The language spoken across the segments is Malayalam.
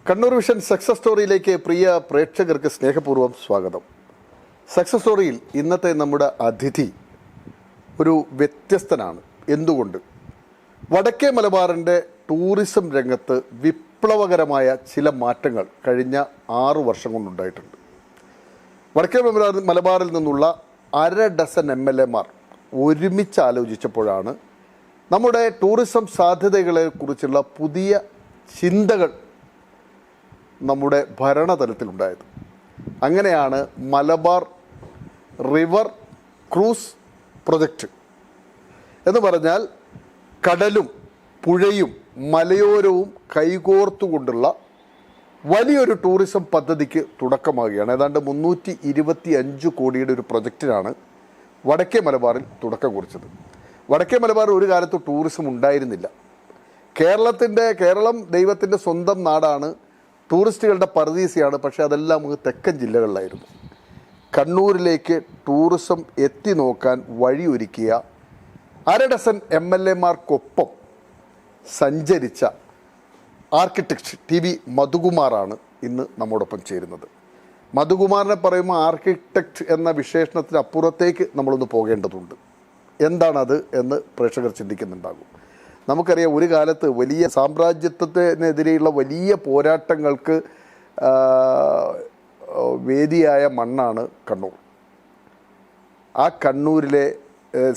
കണ്ണൂർ വിഷൻ സക്സസ് സ്റ്റോറിയിലേക്ക് പ്രിയ പ്രേക്ഷകർക്ക് സ്നേഹപൂർവ്വം സ്വാഗതം. സക്സസ് സ്റ്റോറിയിൽ ഇന്നത്തെ നമ്മുടെ അതിഥി ഒരു വ്യത്യസ്തനാണ്. എന്തുകൊണ്ട്? വടക്കേ മലബാറിൻ്റെ ടൂറിസം രംഗത്ത് വിപ്ലവകരമായ ചില മാറ്റങ്ങൾ കഴിഞ്ഞ 6 വർഷം കൊണ്ടുണ്ടായിട്ടുണ്ട്. വടക്കേ മലബാറിൽ നിന്നുള്ള 1/2 ഡസൻ MLAമാർ ഒരുമിച്ച് ആലോചിച്ചപ്പോഴാണ് നമ്മുടെ ടൂറിസം സാധ്യതകളെക്കുറിച്ചുള്ള പുതിയ ചിന്തകൾ നമ്മുടെ ഭരണതലത്തിലുണ്ടായത്. അങ്ങനെയാണ് മലബാർ റിവർ ക്രൂസ് പ്രൊജക്റ്റ് എന്ന് പറഞ്ഞാൽ കടലും പുഴയും മലയോരവും കൈകോർത്തുകൊണ്ടുള്ള വലിയൊരു ടൂറിസം പദ്ധതിക്ക് തുടക്കമാവുകയാണ്. ഏതാണ്ട് 325 കോടിയുടെ ഒരു പ്രൊജക്റ്റിനാണ് വടക്കേ മലബാറിൽ തുടക്കം കുറിച്ചത്. വടക്കേ മലബാർ ഒരു കാലത്ത് ടൂറിസം ഉണ്ടായിരുന്നില്ല. കേരളം ദൈവത്തിൻ്റെ സ്വന്തം നാടാണ്, ടൂറിസ്റ്റുകളുടെ പറുദീസയാണ്. പക്ഷേ അതെല്ലാം തെക്കൻ ജില്ലകളിലായിരുന്നു. കണ്ണൂരിലേക്ക് ടൂറിസം എത്തി നോക്കാൻ വഴിയൊരുക്കിയ 1/2 ഡസൻ MLAമാർക്കൊപ്പം സഞ്ചരിച്ച ആർക്കിടെക്ട് TV മധുകുമാറാണ് ഇന്ന് നമ്മോടൊപ്പം ചേരുന്നത്. മധുകുമാറിനെ പറയുമ്പോൾ ആർക്കിടെക്ട് എന്ന വിശേഷണത്തിന് അപ്പുറത്തേക്ക് നമ്മളൊന്ന് പോകേണ്ടതുണ്ട്. എന്താണത് എന്ന് പ്രേക്ഷകർ ചിന്തിക്കുന്നുണ്ടാകും. നമുക്കറിയാം, ഒരു കാലത്ത് വലിയ സാമ്രാജ്യത്വത്തിനെതിരെയുള്ള വലിയ പോരാട്ടങ്ങൾക്ക് വേദിയായ മണ്ണാണ് കണ്ണൂർ. ആ കണ്ണൂരിലെ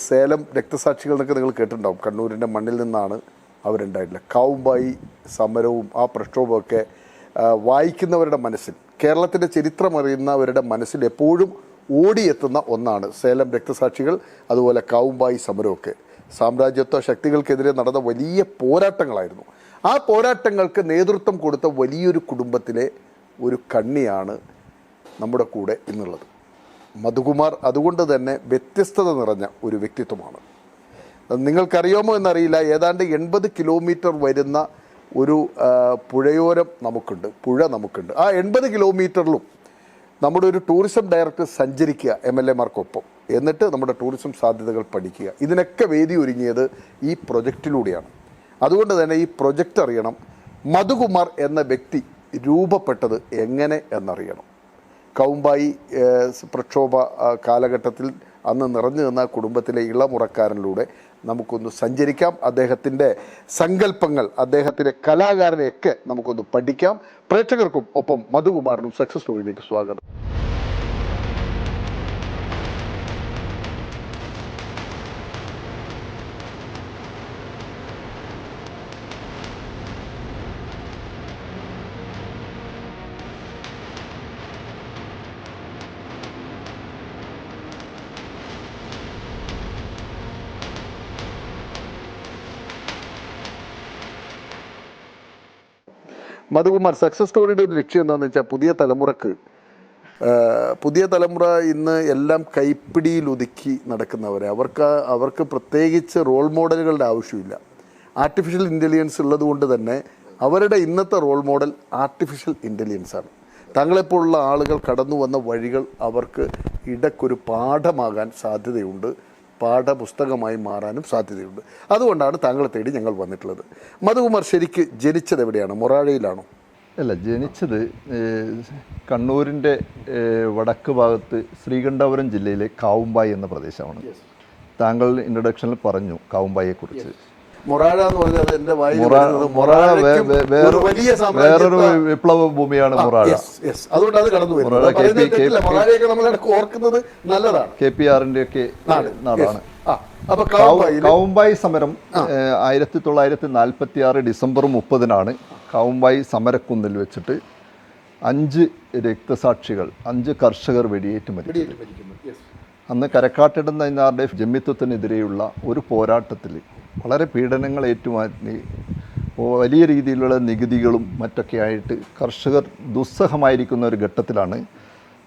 സേലം രക്തസാക്ഷികൾ എന്നൊക്കെ നിങ്ങൾ കേട്ടിട്ടുണ്ടാവും. കണ്ണൂരിൻ്റെ മണ്ണിൽ നിന്നാണ് അവരുണ്ടായിട്ടില്ല. കാവുമ്പായി സമരവും ആ പ്രക്ഷോഭമൊക്കെ വായിക്കുന്നവരുടെ മനസ്സിൽ, കേരളത്തിൻ്റെ ചരിത്രം അറിയുന്നവരുടെ മനസ്സിൽ എപ്പോഴും ഓടിയെത്തുന്ന ഒന്നാണ് സേലം രക്തസാക്ഷികൾ, അതുപോലെ കാവുമ്പായി സമരമൊക്കെ. സാമ്രാജ്യത്വ ശക്തികൾക്കെതിരെ നടന്ന വലിയ പോരാട്ടങ്ങളായിരുന്നു. ആ പോരാട്ടങ്ങൾക്ക് നേതൃത്വം കൊടുത്ത വലിയൊരു കുടുംബത്തിലെ ഒരു കണ്ണിയാണ് നമ്മുടെ കൂടെ ഇന്നുള്ളത്. മധുകുമാർ അതുകൊണ്ട് തന്നെ വ്യത്യസ്തത നിറഞ്ഞ ഒരു വ്യക്തിത്വമാണ്. നിങ്ങൾക്കറിയാമോ എന്നറിയില്ല, ഏതാണ്ട് 80 കിലോമീറ്റർ വരുന്ന ഒരു പുഴയോരം പുഴ നമുക്കുണ്ട്. ആ 80 കിലോമീറ്ററിലും നമ്മുടെ ഒരു ടൂറിസം ഡയറക്ടർ സഞ്ചരിക്കുക MLAമാർക്കൊപ്പം, എന്നിട്ട് നമ്മുടെ ടൂറിസം സാധ്യതകൾ പഠിക്കുക. ഇതിനൊക്കെ വേദി ഒരുങ്ങിയത് ഈ പ്രൊജക്റ്റിലൂടെയാണ്. അതുകൊണ്ട് തന്നെ ഈ പ്രൊജക്റ്റ് അറിയണം. മധുകുമാർ എന്ന വ്യക്തി രൂപപ്പെട്ടത് എങ്ങനെ എന്നറിയണം. കൗമ്പായി പ്രക്ഷോഭ കാലഘട്ടത്തിൽ അന്ന് നിറഞ്ഞു നിന്ന കുടുംബത്തിലെ ഇളമുറക്കാരനിലൂടെ നമുക്കൊന്ന് സഞ്ചരിക്കാം. അദ്ദേഹത്തിൻ്റെ സങ്കല്പങ്ങൾ, അദ്ദേഹത്തിൻ്റെ കലാകാരനെയൊക്കെ നമുക്കൊന്ന് പഠിക്കാം. പ്രേക്ഷകർക്കും ഒപ്പം മധുകുമാറിനും സക്സസ് സ്റ്റോറിയിലേക്ക് സ്വാഗതം. മധുകുമാർ, സക്സസ് സ്റ്റോറിയുടെ ഒരു ലക്ഷ്യം എന്താണെന്ന് വെച്ചാൽ പുതിയ തലമുറ ഇന്ന് എല്ലാം കൈപ്പിടിയിൽ ഒതുക്കി നടക്കുന്നവരെ, അവർക്ക് പ്രത്യേകിച്ച് റോൾ മോഡലുകളുടെ ആവശ്യമില്ല. ആർട്ടിഫിഷ്യൽ ഇൻ്റലിജൻസ് ഉള്ളത് കൊണ്ട് തന്നെ അവരുടെ ഇന്നത്തെ റോൾ മോഡൽ ആർട്ടിഫിഷ്യൽ ഇൻ്റലിജൻസാണ്. താങ്കളെപ്പോലുള്ള ആളുകൾ കടന്നു വന്ന വഴികൾ അവർക്ക് ഇടയ്ക്കൊരു പാഠമാകാൻ സാധ്യതയുണ്ട്, പാഠപുസ്തകമായി മാറാനും സാധ്യതയുണ്ട്. അതുകൊണ്ടാണ് താങ്കളെ തേടി ഞങ്ങൾ വന്നിട്ടുള്ളത്. മധുകുമാർ ശരിക്ക് ജനിച്ചത് എവിടെയാണ്? മൊറാഴയിലാണോ? അല്ല, ജനിച്ചത് കണ്ണൂരിൻ്റെ വടക്ക് ഭാഗത്ത് ശ്രീകണ്ഠപുരം ജില്ലയിലെ കാവുമ്പായി എന്ന പ്രദേശമാണ്. താങ്കൾ ഇൻട്രൊഡക്ഷനിൽ പറഞ്ഞു കാവുമ്പായിയെക്കുറിച്ച്. മൊറാഴ എന്ന് പറഞ്ഞാൽ എൻ്റെ വേറൊരു വിപ്ലവ ഭൂമിയാണ് മൊറാഴ. അതുകൊണ്ട് അത് കടന്നു വരുന്നത് KPR-ന്റെ ഒക്കെ നാടാണ്. കാവുമ്പായി സമരം 1946 ഡിസംബർ 30 കാവുമ്പായി സമരക്കുന്നിൽ വെച്ചിട്ട് 5 രക്തസാക്ഷികൾ, 5 കർഷകർ വെടിയേറ്റ് മരിച്ചു. അന്ന് കരക്കാട്ടിടം നയിനാറുടെ ജമ്മിത്വത്തിനെതിരെയുള്ള ഒരു പോരാട്ടത്തിൽ വളരെ പീഡനങ്ങൾ ഏറ്റുമാറ്റി വലിയ രീതിയിലുള്ള നികുതികളും മറ്റൊക്കെ ആയിട്ട് കർഷകർ ദുസ്സഹമായിരിക്കുന്ന ഒരു ഘട്ടത്തിലാണ്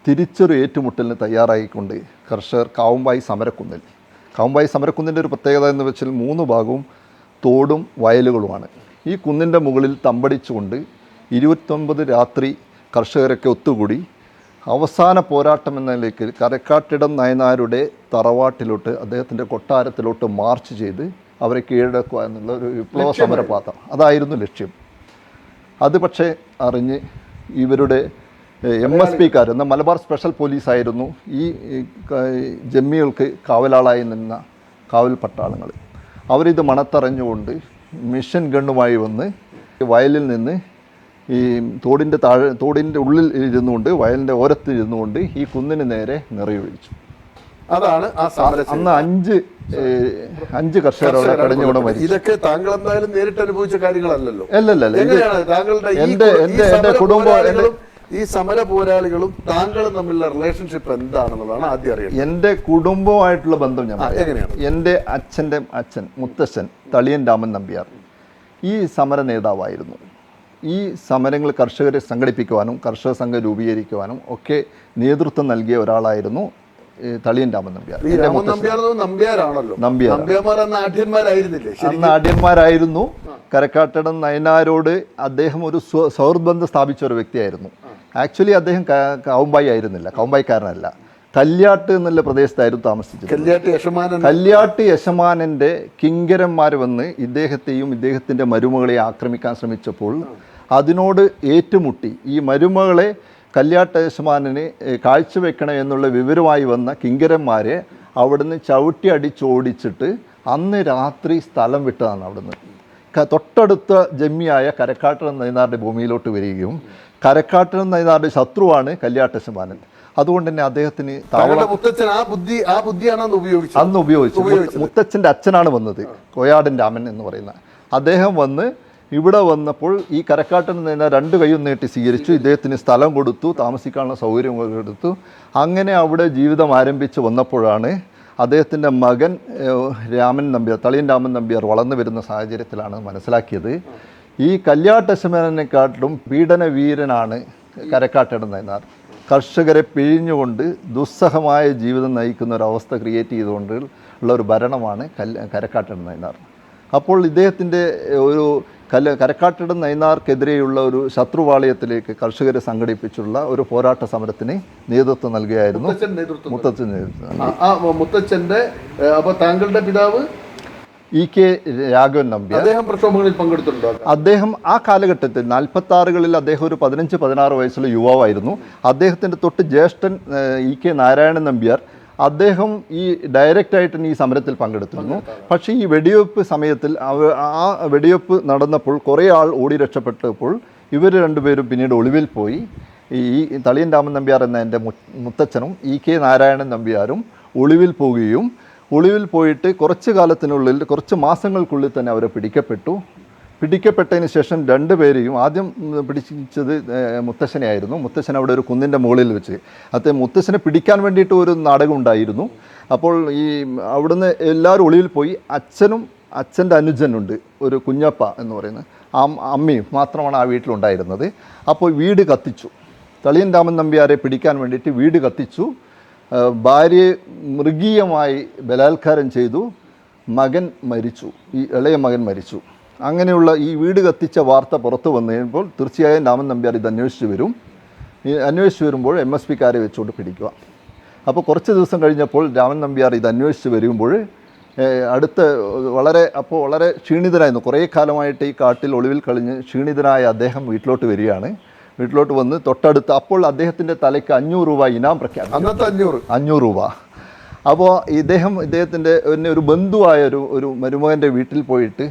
തിരിച്ചൊരു ഏറ്റുമുട്ടലിന് തയ്യാറായിക്കൊണ്ട് കർഷകർ കാവുമ്പായി സമരക്കുന്നിൻ്റെ ഒരു പ്രത്യേകത എന്ന് വെച്ചാൽ 3 ഭാഗവും തോടും വയലുകളുമാണ്. ഈ കുന്നിൻ്റെ മുകളിൽ തമ്പടിച്ചുകൊണ്ട് 29 രാത്രി കർഷകരൊക്കെ ഒത്തുകൂടി അവസാന പോരാട്ടം എന്ന നിലയ്ക്ക് കരക്കാട്ടിടം നയനാരുടെ തറവാട്ടിലോട്ട്, അദ്ദേഹത്തിൻ്റെ കൊട്ടാരത്തിലോട്ട് മാർച്ച് ചെയ്ത് അവരെ കീഴടക്കുക എന്നുള്ള ഒരു വിപ്ലവ സമരപാത, അതായിരുന്നു ലക്ഷ്യം. അത് പക്ഷേ അറിഞ്ഞ് ഇവരുടെ MSPക്കാർ എന്ന മലബാർ സ്പെഷ്യൽ പോലീസായിരുന്നു ഈ ജമ്മികൾക്ക് കാവലാളായി നിന്ന കാവൽ പട്ടാളങ്ങൾ. അവരിത് മണത്തറിഞ്ഞുകൊണ്ട് മിഷൻ ഗണ്ണുമായി വന്ന് വയലിൽ നിന്ന് ഈ തോടിൻ്റെ ഉള്ളിൽ ഇരുന്നുകൊണ്ട് വയലിൻ്റെ ഓരത്തിൽ ഇരുന്നുകൊണ്ട് ഈ കുന്നിന് നേരെ നിറയൊഴിച്ചു. അതാണ് ആ സമരം. അന്ന് അഞ്ച് കർഷകരോടെ കടഞ്ഞുകൂടെ മരിച്ചു. ഇതൊക്കെ താങ്കൾ എന്തായാലും നേരിട്ട് അനുഭവിച്ച കാര്യങ്ങളല്ലല്ലോ. അല്ലല്ല, എങ്ങനെയാണ് താങ്കളുടെ എൻ്റെ കുടുംബം, ഈ സമര പോരാളികളും താങ്കളും തമ്മിലുള്ള റിലേഷൻഷിപ്പ് എന്താണെന്നുള്ളതാണ് ആദ്യം അറിയുന്നത്. എൻ്റെ കുടുംബമായിട്ടുള്ള ബന്ധം ഞാൻ എങ്ങനെയാണ്? എൻ്റെ അച്ഛൻ്റെ അച്ഛൻ മുത്തശ്ശൻ തളിയൻ രാമൻ നമ്പ്യാർ ഈ സമര നേതാവായിരുന്നു. ഈ സമരങ്ങൾ കർഷകരെ സംഘടിപ്പിക്കുവാനും കർഷക സംഘം രൂപീകരിക്കുവാനും ഒക്കെ നേതൃത്വം നൽകിയ ഒരാളായിരുന്നു തളിയൻ രാമൻ നമ്പ്യാർ. അന്ന് ആഢ്യന്മാരായിരുന്നു. കരക്കാട്ടടൻ നയനാരോട് അദ്ദേഹം ഒരു സൗഹൃദ ബന്ധം സ്ഥാപിച്ച ഒരു വ്യക്തിയായിരുന്നു. ആക്ച്വലി അദ്ദേഹം കാവുമ്പായി ആയിരുന്നില്ല, കാവുമ്പായിക്കാരനല്ല, കല്യാട്ട് എന്നുള്ള പ്രദേശത്തായിരുന്നു താമസിച്ചത്. കല്യാട്ട് യശമാനൻ്റെ കിങ്കരന്മാർ വന്ന് ഇദ്ദേഹത്തെയും ഇദ്ദേഹത്തിൻ്റെ മരുമകളെ ആക്രമിക്കാൻ ശ്രമിച്ചപ്പോൾ അതിനോട് ഏറ്റുമുട്ടി ഈ മരുമകളെ കല്യാട്ട് യശമാനന് കാഴ്ചവെക്കണം എന്നുള്ള വിവരമായി വന്ന കിങ്കരന്മാരെ അവിടുന്ന് ചവിട്ടി അടിച്ചോടിച്ചിട്ട് അന്ന് രാത്രി സ്ഥലം വിട്ടതാണ്. അവിടുന്ന് തൊട്ടടുത്ത ജമ്മിയായ കരക്കാട്ടൻ നയിനാറുടെ ഭൂമിയിലോട്ട് വരികയും കരക്കാട്ടൻ നയിനാറുടെ ശത്രുവാണ് കല്യാട്ട് യശമാനൻ. അതുകൊണ്ട് തന്നെ അദ്ദേഹത്തിന് അന്ന് ഉപയോഗിച്ചു. മുത്തച്ഛൻ്റെ അച്ഛനാണ് വന്നത്, കോയാടൻ രാമൻ എന്ന് പറയുന്ന അദ്ദേഹം വന്ന് ഇവിടെ വന്നപ്പോൾ ഈ കരക്കാട്ടൻ നിന്ന് 2 കൈയും നീട്ടി സ്വീകരിച്ചു. ഇദ്ദേഹത്തിന് സ്ഥലം കൊടുത്തു, താമസിക്കാനുള്ള സൗകര്യം കൊടുത്തു. അങ്ങനെ അവിടെ ജീവിതം ആരംഭിച്ച് വന്നപ്പോഴാണ് അദ്ദേഹത്തിൻ്റെ മകൻ രാമൻ നമ്പ്യാർ, തളിയൻ രാമൻ നമ്പ്യാർ വളർന്നു വരുന്ന സാഹചര്യത്തിലാണ് മനസ്സിലാക്കിയത് ഈ കല്യാട്ടശമനെക്കാട്ടിലും പീഡനവീരനാണ് കരക്കാട്ടൻ നയനാർ. കർഷകരെ പിഴിഞ്ഞുകൊണ്ട് ദുസ്സഹമായ ജീവിതം നയിക്കുന്ന ഒരവസ്ഥ ക്രിയേറ്റ് ചെയ്തുകൊണ്ട് ഉള്ള ഒരു ഭരണമാണ് കരക്കാട്ടൻ നയനാർ. അപ്പോൾ ഇദ്ദേഹത്തിൻ്റെ ഒരു കരക്കാട്ടടൻ നയനാർക്കെതിരെയുള്ള ഒരു ശത്രുവാളയത്തിലേക്ക് കർഷകരെ സംഘടിപ്പിച്ചുള്ള ഒരു പോരാട്ട സമരത്തിന് നേതൃത്വം നൽകുകയായിരുന്നു മുത്തച്ഛൻ. മുത്തച്ഛൻ്റെ അപ്പോൾ താങ്കളുടെ പിതാവ് EK രാഘവൻ നമ്പ്യാർ അദ്ദേഹം പ്രക്ഷോഭങ്ങളിൽ പങ്കെടുത്തിട്ടുണ്ടോ? അദ്ദേഹം ആ കാലഘട്ടത്തിൽ 46-കളിൽ അദ്ദേഹം ഒരു 15-16 വയസ്സുള്ള യുവാവായിരുന്നു. അദ്ദേഹത്തിൻ്റെ തൊട്ട് ജ്യേഷ്ഠൻ EK നാരായണൻ നമ്പ്യാർ അദ്ദേഹം ഈ ഡയറക്റ്റായിട്ട് ഈ സമരത്തിൽ പങ്കെടുത്തിരുന്നു. പക്ഷേ ഈ വെടിവെപ്പ് സമയത്തിൽ ആ വെടിവെപ്പ് നടന്നപ്പോൾ കുറേ ആൾ ഓടി രക്ഷപ്പെട്ടപ്പോൾ ഇവർ രണ്ടുപേരും പിന്നീട് ഒളിവിൽ പോയി. ഈ തളിയൻ രാമൻ നമ്പ്യാർ എന്ന എൻ്റെ മുത്തച്ഛനും EK നാരായണൻ നമ്പ്യാരും ഒളിവിൽ പോവുകയും ഒളിവിൽ പോയിട്ട് കുറച്ച് കാലത്തിനുള്ളിൽ കുറച്ച് മാസങ്ങൾക്കുള്ളിൽ തന്നെ അവരെ പിടിക്കപ്പെട്ടതിന് ശേഷം 2 പേരെയും ആദ്യം പിടിച്ചത് മുത്തശ്ശനെയായിരുന്നു. മുത്തശ്ശൻ അവിടെ ഒരു കുന്നിൻ്റെ മുകളിൽ വെച്ച് മുത്തശ്ശനെ പിടിക്കാൻ വേണ്ടിയിട്ട് ഒരു നാടകം ഉണ്ടായിരുന്നു. അപ്പോൾ ഈ അവിടുന്ന് എല്ലാവരും ഒളിവിൽ പോയി. അച്ഛൻ്റെ അനുജനുണ്ട്, ഒരു കുഞ്ഞപ്പ എന്ന് പറയുന്നത്, അമ്മയും മാത്രമാണ് ആ വീട്ടിലുണ്ടായിരുന്നത്. അപ്പോൾ വീട് കത്തിച്ചു. തളിയൻ രാമൻ നമ്പ്യാരെ പിടിക്കാൻ വേണ്ടിയിട്ട് വീട് കത്തിച്ചു. ഭാര്യയെ മൃഗീയമായി ബലാത്കാരം ചെയ്തു. മകൻ മരിച്ചു, ഈ ഇളയ മകൻ മരിച്ചു. അങ്ങനെയുള്ള ഈ വീട് കത്തിച്ച വാർത്ത പുറത്തു വന്നു കഴിയുമ്പോൾ തീർച്ചയായും രാമൻ നമ്പ്യാർ ഇത് അന്വേഷിച്ച് വരുമ്പോൾ MSPക്കാരെ വെച്ചുകൊണ്ട് പിടിക്കുക. അപ്പോൾ കുറച്ച് ദിവസം കഴിഞ്ഞപ്പോൾ രാമൻ നമ്പ്യാർ ഇത് അന്വേഷിച്ച് വരുമ്പോൾ വളരെ ക്ഷീണിതനായിരുന്നു. കുറേ കാലമായിട്ട് ഈ കാട്ടിൽ ഒളിവിൽ കളിഞ്ഞ് ക്ഷീണിതനായ അദ്ദേഹം വീട്ടിലോട്ട് വരികയാണ്. വീട്ടിലോട്ട് വന്ന് തൊട്ടടുത്ത് അപ്പോൾ അദ്ദേഹത്തിൻ്റെ തലയ്ക്ക് 500 രൂപ ഇനാം പ്രഖ്യാപിച്ചു. 500 രൂപ. അപ്പോൾ ഇദ്ദേഹത്തിൻ്റെ ഒരു ബന്ധുവായ ഒരു മരുമകൻ്റെ വീട്ടിൽ പോയിട്ട്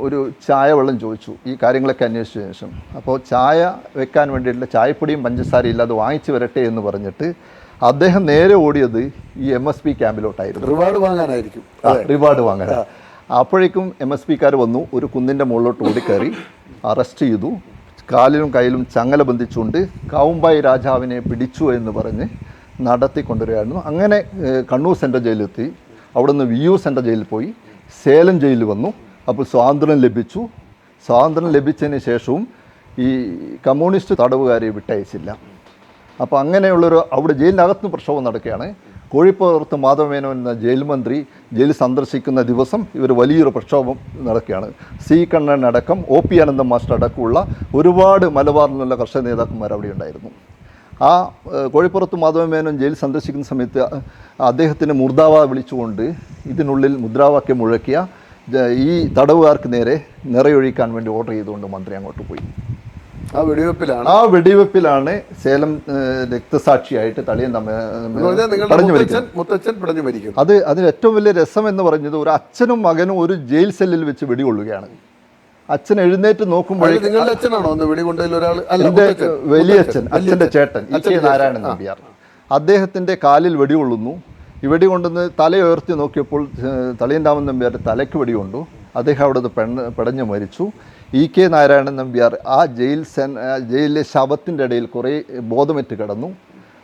ഒരു ചായ വെള്ളം ചോദിച്ചു, ഈ കാര്യങ്ങളൊക്കെ അന്വേഷിച്ച ശേഷം. അപ്പോൾ ചായ വെക്കാൻ വേണ്ടിയിട്ടുള്ള ചായപ്പൊടിയും പഞ്ചസാരയും ഇല്ലാതെ വാങ്ങിച്ചു വരട്ടെ എന്ന് പറഞ്ഞിട്ട് അദ്ദേഹം നേരെ ഓടിയത് ഈ MSP ക്യാമ്പിലോട്ടായിരുന്നു. റിവാർഡ് വാങ്ങാൻ. അപ്പോഴേക്കും MSPക്കാർ വന്നു, ഒരു കുന്നിൻ്റെ മുകളിലോട്ട് ഓടിക്കയറി അറസ്റ്റ് ചെയ്തു. കാലിലും കയ്യിലും ചങ്ങല ബന്ധിച്ചുകൊണ്ട് കാവുമ്പായി രാജാവിനെ പിടിച്ചു എന്ന് പറഞ്ഞ് നടത്തിക്കൊണ്ടുവരികയായിരുന്നു. അങ്ങനെ കണ്ണൂർ സെൻട്രൽ ജയിലിലെത്തി. അവിടെ നിന്ന് വിയ്യൂർ സെൻട്രൽ ജയിലിൽ പോയി. സേലം ജയിലിൽ വന്നു. അപ്പോൾ സ്വാതന്ത്ര്യം ലഭിച്ചു. സ്വാതന്ത്ര്യം ലഭിച്ചതിന് ശേഷവും ഈ കമ്മ്യൂണിസ്റ്റ് തടവുകാരെ വിട്ടയച്ചില്ല. അപ്പോൾ അങ്ങനെയുള്ളൊരു അവിടെ ജയിലിനകത്ത് പ്രക്ഷോഭം നടക്കുകയാണ്. കോഴിപ്പുറത്ത് മാധവമേനോൻ എന്ന ജയിൽ മന്ത്രി ജയിൽ സന്ദർശിക്കുന്ന ദിവസം ഇവർ വലിയൊരു പ്രക്ഷോഭം നടക്കുകയാണ്. C കണ്ണൻ അടക്കം OP അനന്തൻ മാസ്റ്റർ അടക്കമുള്ള ഒരുപാട് മലബാറിൽ നിന്നുള്ള കർഷക നേതാക്കന്മാർ അവിടെ ഉണ്ടായിരുന്നു. ആ കോഴിപ്പുറത്ത് മാധവമേനോൻ ജയിൽ സന്ദർശിക്കുന്ന സമയത്ത് അദ്ദേഹത്തിന് മുർദാബാദ് വിളിച്ചുകൊണ്ട് ഇതിനുള്ളിൽ മുദ്രാവാക്യം മുഴക്കിയ ഈ തടവുകാർക്ക് നേരെ നിറയൊഴിക്കാൻ വേണ്ടി ഓർഡർ ചെയ്തുകൊണ്ട് മന്ത്രി അങ്ങോട്ട് പോയി. ആ വെടിവെപ്പിലാണ് സേലം രക്തസാക്ഷിയായിട്ട് തളിയൻ മുത്തച്ഛൻ പിടഞ്ഞു മരിക്കും. അതിന് ഏറ്റവും വലിയ രസം എന്ന് പറഞ്ഞത് ഒരു അച്ഛനും മകനും ഒരു ജയിൽ സെല്ലിൽ വെച്ച് വെടികൊള്ളുകയാണ്. അച്ഛൻ എഴുന്നേറ്റ് നോക്കുമ്പോഴേക്കും നിങ്ങളുടെ അച്ഛനാണോ വെടികൊണ്ടതിൽ ഒരാൾ? എൻ്റെ വലിയച്ഛൻ, അച്ഛൻ്റെ ചേട്ടൻ ഇ.കെ. നാരായണൻ നമ്പ്യാർ, അദ്ദേഹത്തിൻ്റെ കാലിൽ വെടികൊള്ളുന്നു. ഈ വെടികൊണ്ടുന്ന് തല ഉയർത്തി നോക്കിയപ്പോൾ തളിയൻ രാമൻ നമ്പ്യാരുടെ തലയ്ക്ക് വെടികൊണ്ടു. അദ്ദേഹം അവിടെ പിടഞ്ഞു മരിച്ചു. ഇ.കെ. നാരായണൻ നമ്പ്യാർ ആ ജയിലിലെ ശവത്തിൻ്റെ ഇടയിൽ കുറേ ബോധമറ്റ് കിടന്നു.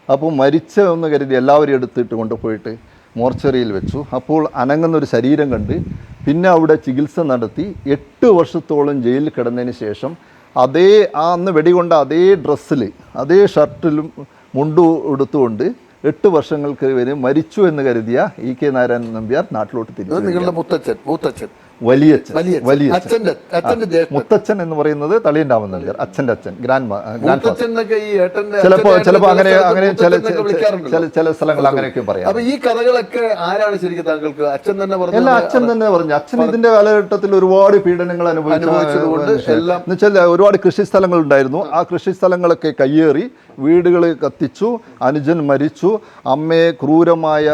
അപ്പോൾ മരിച്ചെന്ന് കരുതി എല്ലാവരും എടുത്തിട്ട് കൊണ്ടുപോയിട്ട് മോർച്ചറിയിൽ വെച്ചു. അപ്പോൾ അനങ്ങുന്നൊരു ശരീരം കണ്ട് പിന്നെ അവിടെ ചികിത്സ നടത്തി 8 വർഷത്തോളം ജയിലിൽ കിടന്നതിന് ശേഷം അന്ന് വെടികൊണ്ട അതേ ഡ്രസ്സിൽ അതേ ഷർട്ടിലും മുണ്ടു എടുത്തുകൊണ്ട് 8 വർഷങ്ങൾക്ക് വരെ മരിച്ചു എന്ന് കരുതിയ ഇ.കെ. നാരായണൻ നമ്പ്യാർ നാട്ടിലോട്ട് തിരിച്ചു. നിങ്ങളുടെ മുത്തച്ഛൻ വലിയച്ഛൻ മുത്തച്ഛൻ എന്ന് പറയുന്നത് തളിയൻ രാമൻ നമ്പ്യാർ, അച്ഛൻ്റെ അച്ഛൻ, ചിലപ്പോൾ അങ്ങനെ ചില സ്ഥലങ്ങൾ അങ്ങനെയൊക്കെ പറയാം. ഈ കഥകളൊക്കെ ആരാണ് ശരിക്കും താങ്കൾക്ക്? അച്ഛൻ തന്നെ പറഞ്ഞു? അല്ല, അച്ഛൻ തന്നെ പറഞ്ഞു. അച്ഛൻ ഇതിന്റെ കാലഘട്ടത്തിൽ ഒരുപാട് പീഡനങ്ങൾ അനുഭവിച്ചതുകൊണ്ട് എന്നുവെച്ചാൽ ഒരുപാട് കൃഷിസ്ഥലങ്ങൾ ഉണ്ടായിരുന്നു. ആ കൃഷിസ്ഥലങ്ങളൊക്കെ കയ്യേറി വീടുകൾ കത്തിച്ചു, അനുജൻ മരിച്ചു, അമ്മയെ ക്രൂരമായ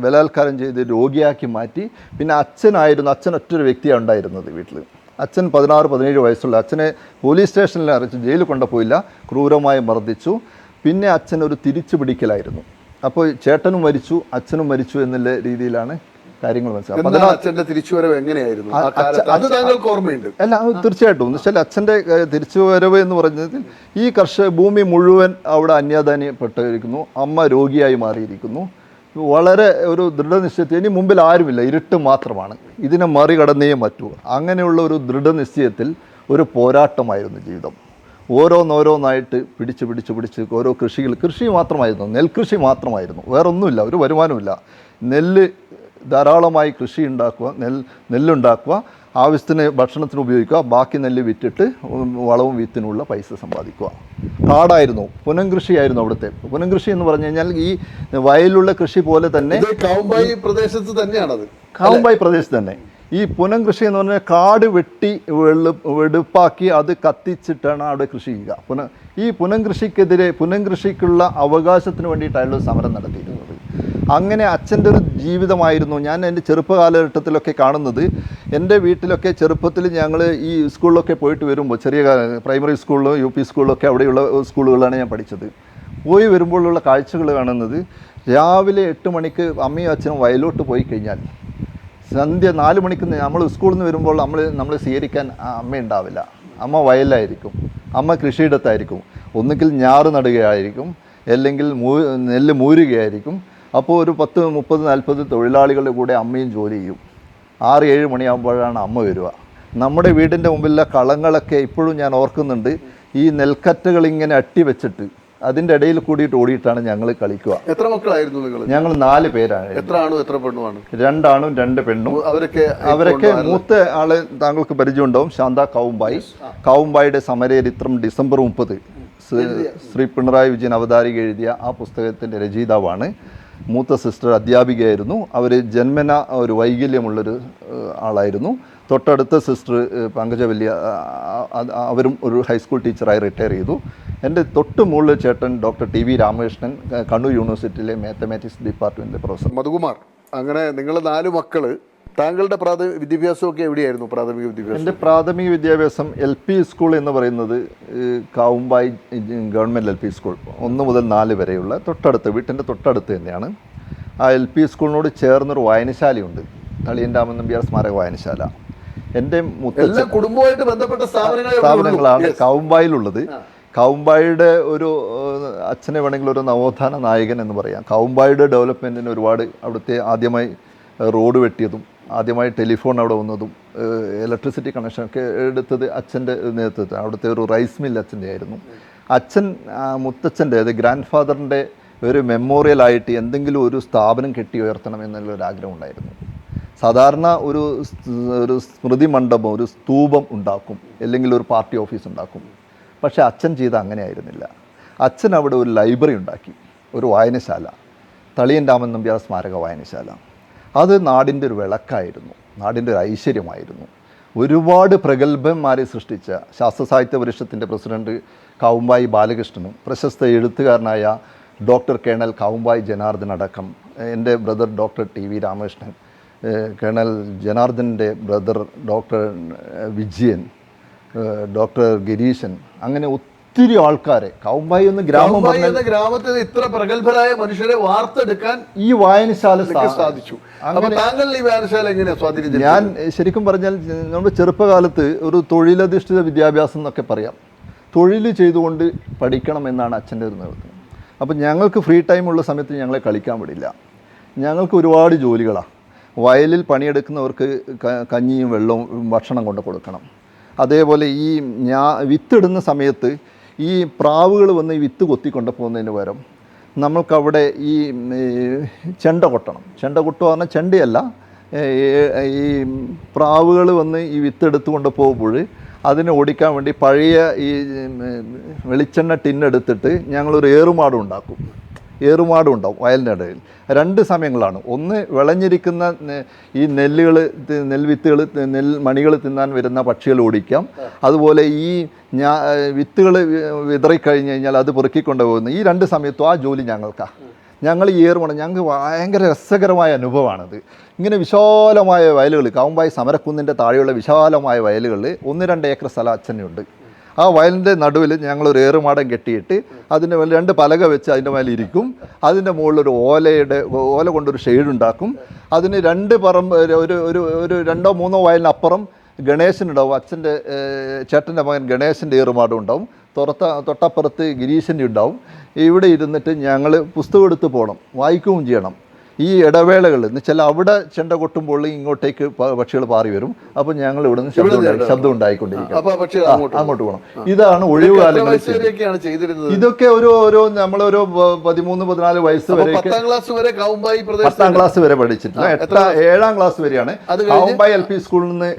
ബലാത്കാരം ചെയ്ത് രോഗിയാക്കി മാറ്റി. പിന്നെ അച്ഛൻ ഒറ്റൊരു വ്യക്തിയാണ് ഉണ്ടായിരുന്നത് വീട്ടിൽ. അച്ഛൻ 16-17 വയസ്സുള്ള അച്ഛനെ പോലീസ് സ്റ്റേഷനിൽ അറിയിച്ച് ജയിലിൽ കൊണ്ടുപോയില്ല, ക്രൂരമായി മർദ്ദിച്ചു. പിന്നെ അച്ഛൻ ഒരു തിരിച്ചു പിടിക്കലായിരുന്നു. അപ്പോൾ ചേട്ടനും മരിച്ചു, അച്ഛനും മരിച്ചു എന്നുള്ള രീതിയിലാണ് കാര്യങ്ങൾ മനസ്സിലാക്കുന്നത്. അച്ഛൻ്റെ തിരിച്ചുവരവ് എങ്ങനെയായിരുന്നു? അത് താങ്കൾക്ക് ഓർമ്മയുണ്ട്? അല്ല, തീർച്ചയായിട്ടും. എന്ന് വെച്ചാൽ അച്ഛൻ്റെ തിരിച്ചുവരവ് എന്ന് പറഞ്ഞത് ഈ ഭൂമി മുഴുവൻ അവിടെ അന്യാദാനപ്പെട്ടിരിക്കുന്നു. അമ്മ രോഗിയായി മാറിയിരിക്കുന്നു. വളരെ ഒരു ദൃഢനിശ്ചയത്തിൽ ഇനി മുമ്പിൽ ആരുമില്ല, ഇരുട്ട് മാത്രമാണ്, ഇതിനെ മറികടന്നേ പറ്റൂ. അങ്ങനെയുള്ള ഒരു ദൃഢനിശ്ചയത്തിൽ ഒരു പോരാട്ടമായിരുന്നു ജീവിതം. ഓരോന്നായിട്ട് പിടിച്ച് ഓരോ കൃഷി മാത്രമായിരുന്നു, നെൽകൃഷി മാത്രമായിരുന്നു, വേറൊന്നുമില്ല, ഒരു വരുമാനമില്ല. നെല്ല് ധാരാളമായി കൃഷി ഉണ്ടാക്കുക, നെല്ലുണ്ടാക്കുക, ആവശ്യത്തിന് ഭക്ഷണത്തിന് ഉപയോഗിക്കുക, ബാക്കി നെല്ല് വിറ്റിട്ട് വളവും വിത്തിനുള്ള പൈസ സമ്പാദിക്കുക. കാടായിരുന്നു, പുനംകൃഷിയായിരുന്നു അവിടുത്തെ. പുനംകൃഷി എന്ന് പറഞ്ഞു കഴിഞ്ഞാൽ ഈ വയലുള്ള കൃഷി പോലെ തന്നെ കാവുമ്പായി പ്രദേശത്ത് തന്നെയാണത്. കാവുമ്പായി പ്രദേശത്ത് തന്നെ ഈ പുനംകൃഷി എന്ന് പറഞ്ഞാൽ കാട് വെട്ടി വെടുപ്പാക്കി അത് കത്തിച്ചിട്ടാണ് അവിടെ കൃഷി ചെയ്യുക. ഈ പുനംകൃഷിക്കുള്ള അവകാശത്തിന് വേണ്ടിയിട്ടാണ് സമരം നടത്തിയിരുന്നത്. അങ്ങനെ അച്ഛൻ്റെ ഒരു ജീവിതമായിരുന്നു. ഞാൻ എൻ്റെ ചെറുപ്പകാലഘട്ടത്തിലൊക്കെ കാണുന്നത്, എൻ്റെ വീട്ടിലൊക്കെ ചെറുപ്പത്തിൽ ഞങ്ങൾ ഈ സ്കൂളിലൊക്കെ പോയിട്ട് വരുമ്പോൾ, ചെറിയ പ്രൈമറി സ്കൂളിലും UP സ്കൂളിലൊക്കെ അവിടെയുള്ള സ്കൂളുകളാണ് ഞാൻ പഠിച്ചത്. പോയി വരുമ്പോഴുള്ള കാഴ്ചകൾ കാണുന്നത്, രാവിലെ 8 മണിക്ക് അമ്മയും അച്ഛനും വയലോട്ട് പോയി കഴിഞ്ഞാൽ സന്ധ്യ 4 മണിക്ക് നമ്മൾ സ്കൂളിൽ നിന്ന് വരുമ്പോൾ നമ്മൾ സ്വീകരിക്കാൻ അമ്മ ഉണ്ടാവില്ല. അമ്മ വയലായിരിക്കും, അമ്മ കൃഷിയിടത്തായിരിക്കും, ഒന്നുകിൽ ഞാറ് നടുകയായിരിക്കും, അല്ലെങ്കിൽ നെല്ല് മൂരുകയായിരിക്കും. അപ്പോൾ ഒരു 10, 30, 40 തൊഴിലാളികളുടെ കൂടെ അമ്മയും ജോലി ചെയ്യും. 6-7 മണിയാകുമ്പോഴാണ് അമ്മ വരിക. നമ്മുടെ വീടിൻ്റെ മുമ്പിലുള്ള കളങ്ങളൊക്കെ ഇപ്പോഴും ഞാൻ ഓർക്കുന്നുണ്ട്. ഈ നെൽക്കറ്റകൾ ഇങ്ങനെ അട്ടി വെച്ചിട്ട് അതിൻ്റെ ഇടയിൽ കൂടിയിട്ട് ഓടിയിട്ടാണ് ഞങ്ങൾ കളിക്കുക. എത്ര മക്കളായിരുന്നു നിങ്ങൾ? ഞങ്ങൾ 4 പേരാണ്. എത്ര ആണും എത്ര പെണ്ണുമാണ്? 2 ആണും 2 പെണ്ണും. അവരൊക്കെ മൂത്ത ആള് താങ്കൾക്ക് പരിചയം ഉണ്ടാവും, ശാന്ത കാവുമ്പായുടെ സമരചരിത്രം ഡിസംബർ 30 ശ്രീ പിണറായി വിജയൻ അവതാരിക എഴുതിയ ആ പുസ്തകത്തിൻ്റെ രചയിതാവാണ്. മൂത്ത സിസ്റ്റർ അധ്യാപികയായിരുന്നു. അവർ ജന്മന ഒരു വൈകല്യമുള്ളൊരു ആളായിരുന്നു. തൊട്ടടുത്ത സിസ്റ്റർ പങ്കജവല്യ, അവരും ഒരു ഹൈസ്കൂൾ ടീച്ചറായി റിട്ടയർ ചെയ്തു. എൻ്റെ തൊട്ട് മുകളിൽ ചേട്ടൻ ഡോക്ടർ TV രാമകൃഷ്ണൻ, കണ്ണൂർ യൂണിവേഴ്സിറ്റിയിലെ മാത്തമാറ്റിക്സ് ഡിപ്പാർട്ട്മെൻറ്റിലെ പ്രൊഫസർ. മധുകുമാർ, അങ്ങനെ നിങ്ങൾ 4 മക്കൾ. താങ്കളുടെ വിദ്യാഭ്യാസമൊക്കെ എവിടെയായിരുന്നു? പ്രാഥമിക വിദ്യാഭ്യാസം? എൻ്റെ പ്രാഥമിക വിദ്യാഭ്യാസം LP സ്കൂൾ എന്ന് പറയുന്നത് കാവുമ്പായി ഗവൺമെൻറ് LP സ്കൂൾ 1 മുതൽ 4 വരെയുള്ള വീട്ടിൻ്റെ തൊട്ടടുത്ത് തന്നെയാണ്. ആ LP സ്കൂളിനോട് ചേർന്നൊരു വായനശാലയുണ്ട്, തളിയൻ രാമൻ നമ്പ്യാർ സ്മാരക വായനശാല. എൻ്റെ കുടുംബവുമായിട്ട് ബന്ധപ്പെട്ട സ്ഥാപനങ്ങളാണ് കാവുമ്പായിലുള്ളത്. കാവുമ്പായുടെ ഒരു അച്ഛനെ വേണമെങ്കിൽ ഒരു നവോത്ഥാന നായകൻ എന്ന് പറയാം. കാവുമ്പായുടെ ഡെവലപ്മെൻറ്റിന് ഒരുപാട്, അവിടുത്തെ ആദ്യമായി റോഡ് വെട്ടിയതും ആദ്യമായി ടെലിഫോൺ അവിടെ വന്നതും ഇലക്ട്രിസിറ്റി കണക്ഷനൊക്കെ എടുത്തത് അച്ഛൻ്റെ നേതൃത്വത്തിൽ. അവിടുത്തെ ഒരു റൈസ് മിൽ അച്ഛൻ്റെ ആയിരുന്നു. മുത്തച്ഛൻ്റെ ഗ്രാൻഡ് ഫാദറിൻ്റെ ഒരു മെമ്മോറിയലായിട്ട് എന്തെങ്കിലും ഒരു സ്ഥാപനം കെട്ടി ഉയർത്തണം എന്നുള്ളൊരു ആഗ്രഹം ഉണ്ടായിരുന്നു. സാധാരണ ഒരു സ്മൃതി മണ്ഡപം, ഒരു സ്തൂപം ഉണ്ടാക്കും, അല്ലെങ്കിൽ ഒരു പാർട്ടി ഓഫീസ് ഉണ്ടാക്കും. പക്ഷേ അച്ഛൻ ചെയ്ത അങ്ങനെ ആയിരുന്നില്ല. അച്ഛൻ അവിടെ ഒരു ലൈബ്രറി ഉണ്ടാക്കി, ഒരു വായനശാല, തളിയൻ രാമൻ നമ്പ്യാർ സ്മാരക വായനശാല. അത് നാടിൻ്റെ ഒരു വിളക്കായിരുന്നു. നാടിൻ്റെ ഒരു ഐശ്വര്യമായിരുന്നു. ഒരുപാട് പ്രഗത്ഭന്മാരെ സൃഷ്ടിച്ച ശാസ്ത്ര സാഹിത്യ പരിഷത്തിൻ്റെ പ്രസിഡന്റ് കാവുമ്പായി ബാലകൃഷ്ണനും പ്രശസ്ത എഴുത്തുകാരനായ ഡോക്ടർ കേണൽ കാവുമ്പായി ജനാർദ്ദൻ അടക്കം, എൻ്റെ brother doctor T V Ramakrishnan, colonel ജനാർദ്ദൻ്റെ brother doctor Vijayan, doctor Gireeshan, അങ്ങനെ ഒത്തിരി ആൾക്കാരെ കാവുമ്പായി ഒന്ന് ഗ്രാമം ഗ്രാമത്തിൽ ഇത്ര പ്രഗത്ഭരായ മനുഷ്യരെ വാർത്തെടുക്കാൻ ഈ വായനശാല സാധിച്ചു. താങ്കൾ ഈ വായനശാല എങ്ങനെയാണ് സ്വാധീനിച്ചത്? ഞാൻ ശരിക്കും പറഞ്ഞാൽ നമ്മുടെ ചെറുപ്പകാലത്ത് ഒരു തൊഴിലധിഷ്ഠിത വിദ്യാഭ്യാസം എന്നൊക്കെ പറയാം, തൊഴിൽ ചെയ്തുകൊണ്ട് പഠിക്കണം എന്നാണ് അച്ഛൻ്റെ ഒരു നിർദ്ദേശം. അപ്പം ഞങ്ങൾക്ക് ഫ്രീ ടൈമുള്ള സമയത്ത് ഞങ്ങളെ കളിക്കാൻ വിടില്ല. ഞങ്ങൾക്ക് ഒരുപാട് ജോലികളാണ്. വയലിൽ പണിയെടുക്കുന്നവർക്ക് കഞ്ഞിയും വെള്ളവും ഭക്ഷണം കൊണ്ട് കൊടുക്കണം. അതേപോലെ ഈ വിത്തിടുന്ന സമയത്ത് ഈ പ്രാവുകൾ വന്ന് ഈ വിത്ത് കൊത്തിക്കൊണ്ട് പോകുന്നതിന് പകരം നമ്മൾക്കവിടെ ഈ ചെണ്ട കൊട്ടണം. ചെണ്ട കൊട്ടുക പറഞ്ഞാൽ ചെണ്ടയല്ല, ഈ പ്രാവുകൾ വന്ന് ഈ വിത്തെടുത്ത് കൊണ്ട് പോകുമ്പോൾ അതിനെ ഓടിക്കാൻ വേണ്ടി പഴയ ഈ വെളിച്ചെണ്ണ ടിന്നെടുത്തിട്ട് ഞങ്ങളൊരു ഏറുമാടും ഉണ്ടാക്കും. ഏറുമാടും ഉണ്ടാവും വയലിൻ്റെ ഇടയിൽ. രണ്ട് സമയങ്ങളാണ്. ഒന്ന് വിളഞ്ഞിരിക്കുന്ന ഈ നെൽവിത്തുകൾ നെൽമണികൾ തിന്നാൻ വരുന്ന പക്ഷികൾ ഓടിക്കാം. അതുപോലെ ഈ വിത്തുകൾ വിതറിക്കഴിഞ്ഞ് കഴിഞ്ഞാൽ അത് പെറുക്കിക്കൊണ്ട് പോകുന്നു. ഈ രണ്ട് സമയത്തും ആ ജോലി ഞങ്ങൾക്കാണ്. ഞങ്ങൾ ഈ ഏറുമാണ്. ഞങ്ങൾക്ക് ഭയങ്കര രസകരമായ അനുഭവമാണത്. ഇങ്ങനെ വിശാലമായ വയലുകൾ, കാവുമ്പായി സമരക്കുന്നിൻ്റെ താഴെയുള്ള വിശാലമായ വയലുകളിൽ 1-2 ഏക്കർ സ്ഥലം അച്ഛനുണ്ട്. ആ വയലിൻ്റെ നടുവിൽ ഞങ്ങളൊരു ഏറുമാടം കെട്ടിയിട്ട് അതിൻ്റെ മേലെ 2 പലക വെച്ച് അതിൻ്റെ മേലെ ഇരിക്കും. അതിൻ്റെ മുകളിലൊരു ഓല കൊണ്ടൊരു ഷെയ്ഡുണ്ടാക്കും. അതിന് 2 പറമ്പ് ഒരു 2-3 വയലിനപ്പുറം ഗണേശനുണ്ടാവും. അച്ഛൻ്റെ ചേട്ടൻ്റെ മകൻ ഗണേശൻ്റെ ഏറുമാടം ഉണ്ടാവും. തൊട്ടപ്പുറത്ത് ഗിരീശൻ്റെ ഉണ്ടാവും. ഇവിടെ ഇരുന്നിട്ട് ഞങ്ങൾ പുസ്തകം എടുത്ത് പോകണം, വായിക്കുകയും ചെയ്യണം. ഈ ഇടവേളകൾ എന്ന് വെച്ചാൽ അവിടെ ചെണ്ട കൊട്ടുമ്പോൾ ഇങ്ങോട്ടേക്ക് പക്ഷികൾ പാറി വരും. അപ്പോൾ ഞങ്ങൾ ഇവിടെ നിന്ന് ശബ്ദം ഉണ്ടായിക്കൊണ്ടിരിക്കും, അങ്ങോട്ട് പോകണം. ഇതാണ് ഒഴിവ് കാലങ്ങളിൽ ഇതൊക്കെ ഓരോ നമ്മളൊരു 13-14 വയസ്സ് വരെ, 10ാം ക്ലാസ് വരെ പഠിച്ചിട്ടില്ല. 7ാം ക്ലാസ് വരെയാണ്. കാവുമ്പായി LP സ്കൂളിൽ നിന്ന്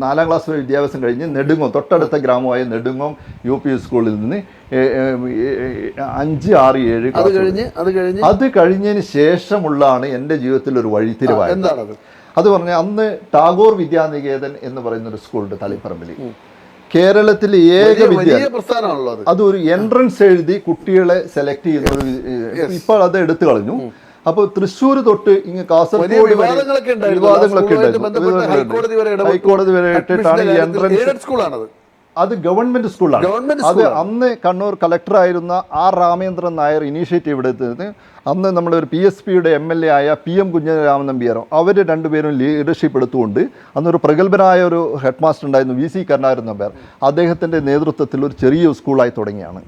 4ാം ക്ലാസ് വരെ വിദ്യാഭ്യാസം കഴിഞ്ഞ് നെടുങ്ങോം, തൊട്ടടുത്ത ഗ്രാമമായ നെടുങ്ങോം UP സ്കൂളിൽ നിന്ന് 5, 6, 7 അത് കഴിഞ്ഞതിന് ശേഷമുള്ളതാണ് എൻ്റെ ജീവിതത്തിൽ ഒരു വഴിത്തിരിവായത്. അത് പറഞ്ഞാൽ അന്ന് ടാഗോർ വിദ്യാനികേതൻ എന്ന് പറയുന്ന ഒരു സ്കൂളുണ്ട് തളിപ്പറമ്പിൽ. കേരളത്തിലെ ഏക വിദ്യാലയം. അതൊരു എൻട്രൻസ് എഴുതി കുട്ടികളെ സെലക്ട് ചെയ്യുന്നത്. ഇപ്പോൾ അത് എടുത്തു കളഞ്ഞു. അപ്പോൾ തൃശ്ശൂർ തൊട്ട് ഇങ്ങ് കാസർഗോഡ് വിവാദങ്ങളൊക്കെ ഉണ്ടായിരുന്നു. ഹൈക്കോടതി വരെ ഇട്ടിട്ടാണ് ഈ എൻട്രൻസ്. അത് ഗവൺമെൻറ് സ്കൂളാണ്. അത് അന്ന് കണ്ണൂർ കളക്ടറായിരുന്ന R. രാമേന്ദ്രൻ നായർ ഇനീഷ്യേറ്റീവ് എടുത്തത്. അന്ന് നമ്മളൊരു PSPയുടെ MLA ആയ PM കുഞ്ഞിരാമൻ നമ്പ്യാരോ, അവർ രണ്ടുപേരും ലീഡർഷിപ്പ് എടുത്തുകൊണ്ട് അന്നൊരു പ്രഗത്ഭനായ ഒരു ഹെഡ് മാസ്റ്റർ ഉണ്ടായിരുന്നു, VC കരുണാകരൻ നമ്പ്യാർ. അദ്ദേഹത്തിൻ്റെ നേതൃത്വത്തിൽ ഒരു ചെറിയ സ്കൂളായി തുടങ്ങിയാണ്.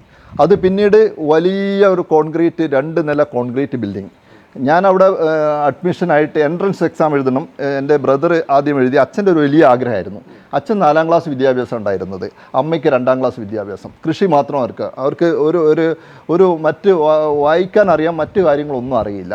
അത് പിന്നീട് വലിയ ഒരു 2 നില കോൺക്രീറ്റ് ബിൽഡിംഗ്. ഞാൻ അവിടെ അഡ്മിഷനായിട്ട് എൻട്രൻസ് എക്സാം എഴുതണം. എൻ്റെ ബ്രദർ ആദ്യം എഴുതി. അച്ഛൻ്റെ ഒരു വലിയ ആഗ്രഹമായിരുന്നു. അച്ഛൻ 4ാം ക്ലാസ് വിദ്യാഭ്യാസം ഉണ്ടായിരുന്നത്, അമ്മയ്ക്ക് 2ാം ക്ലാസ് വിദ്യാഭ്യാസം. കൃഷി മാത്രം അവർക്ക് ഒരു മറ്റ് വായിക്കാൻ അറിയാം, മറ്റു കാര്യങ്ങളൊന്നും അറിയില്ല.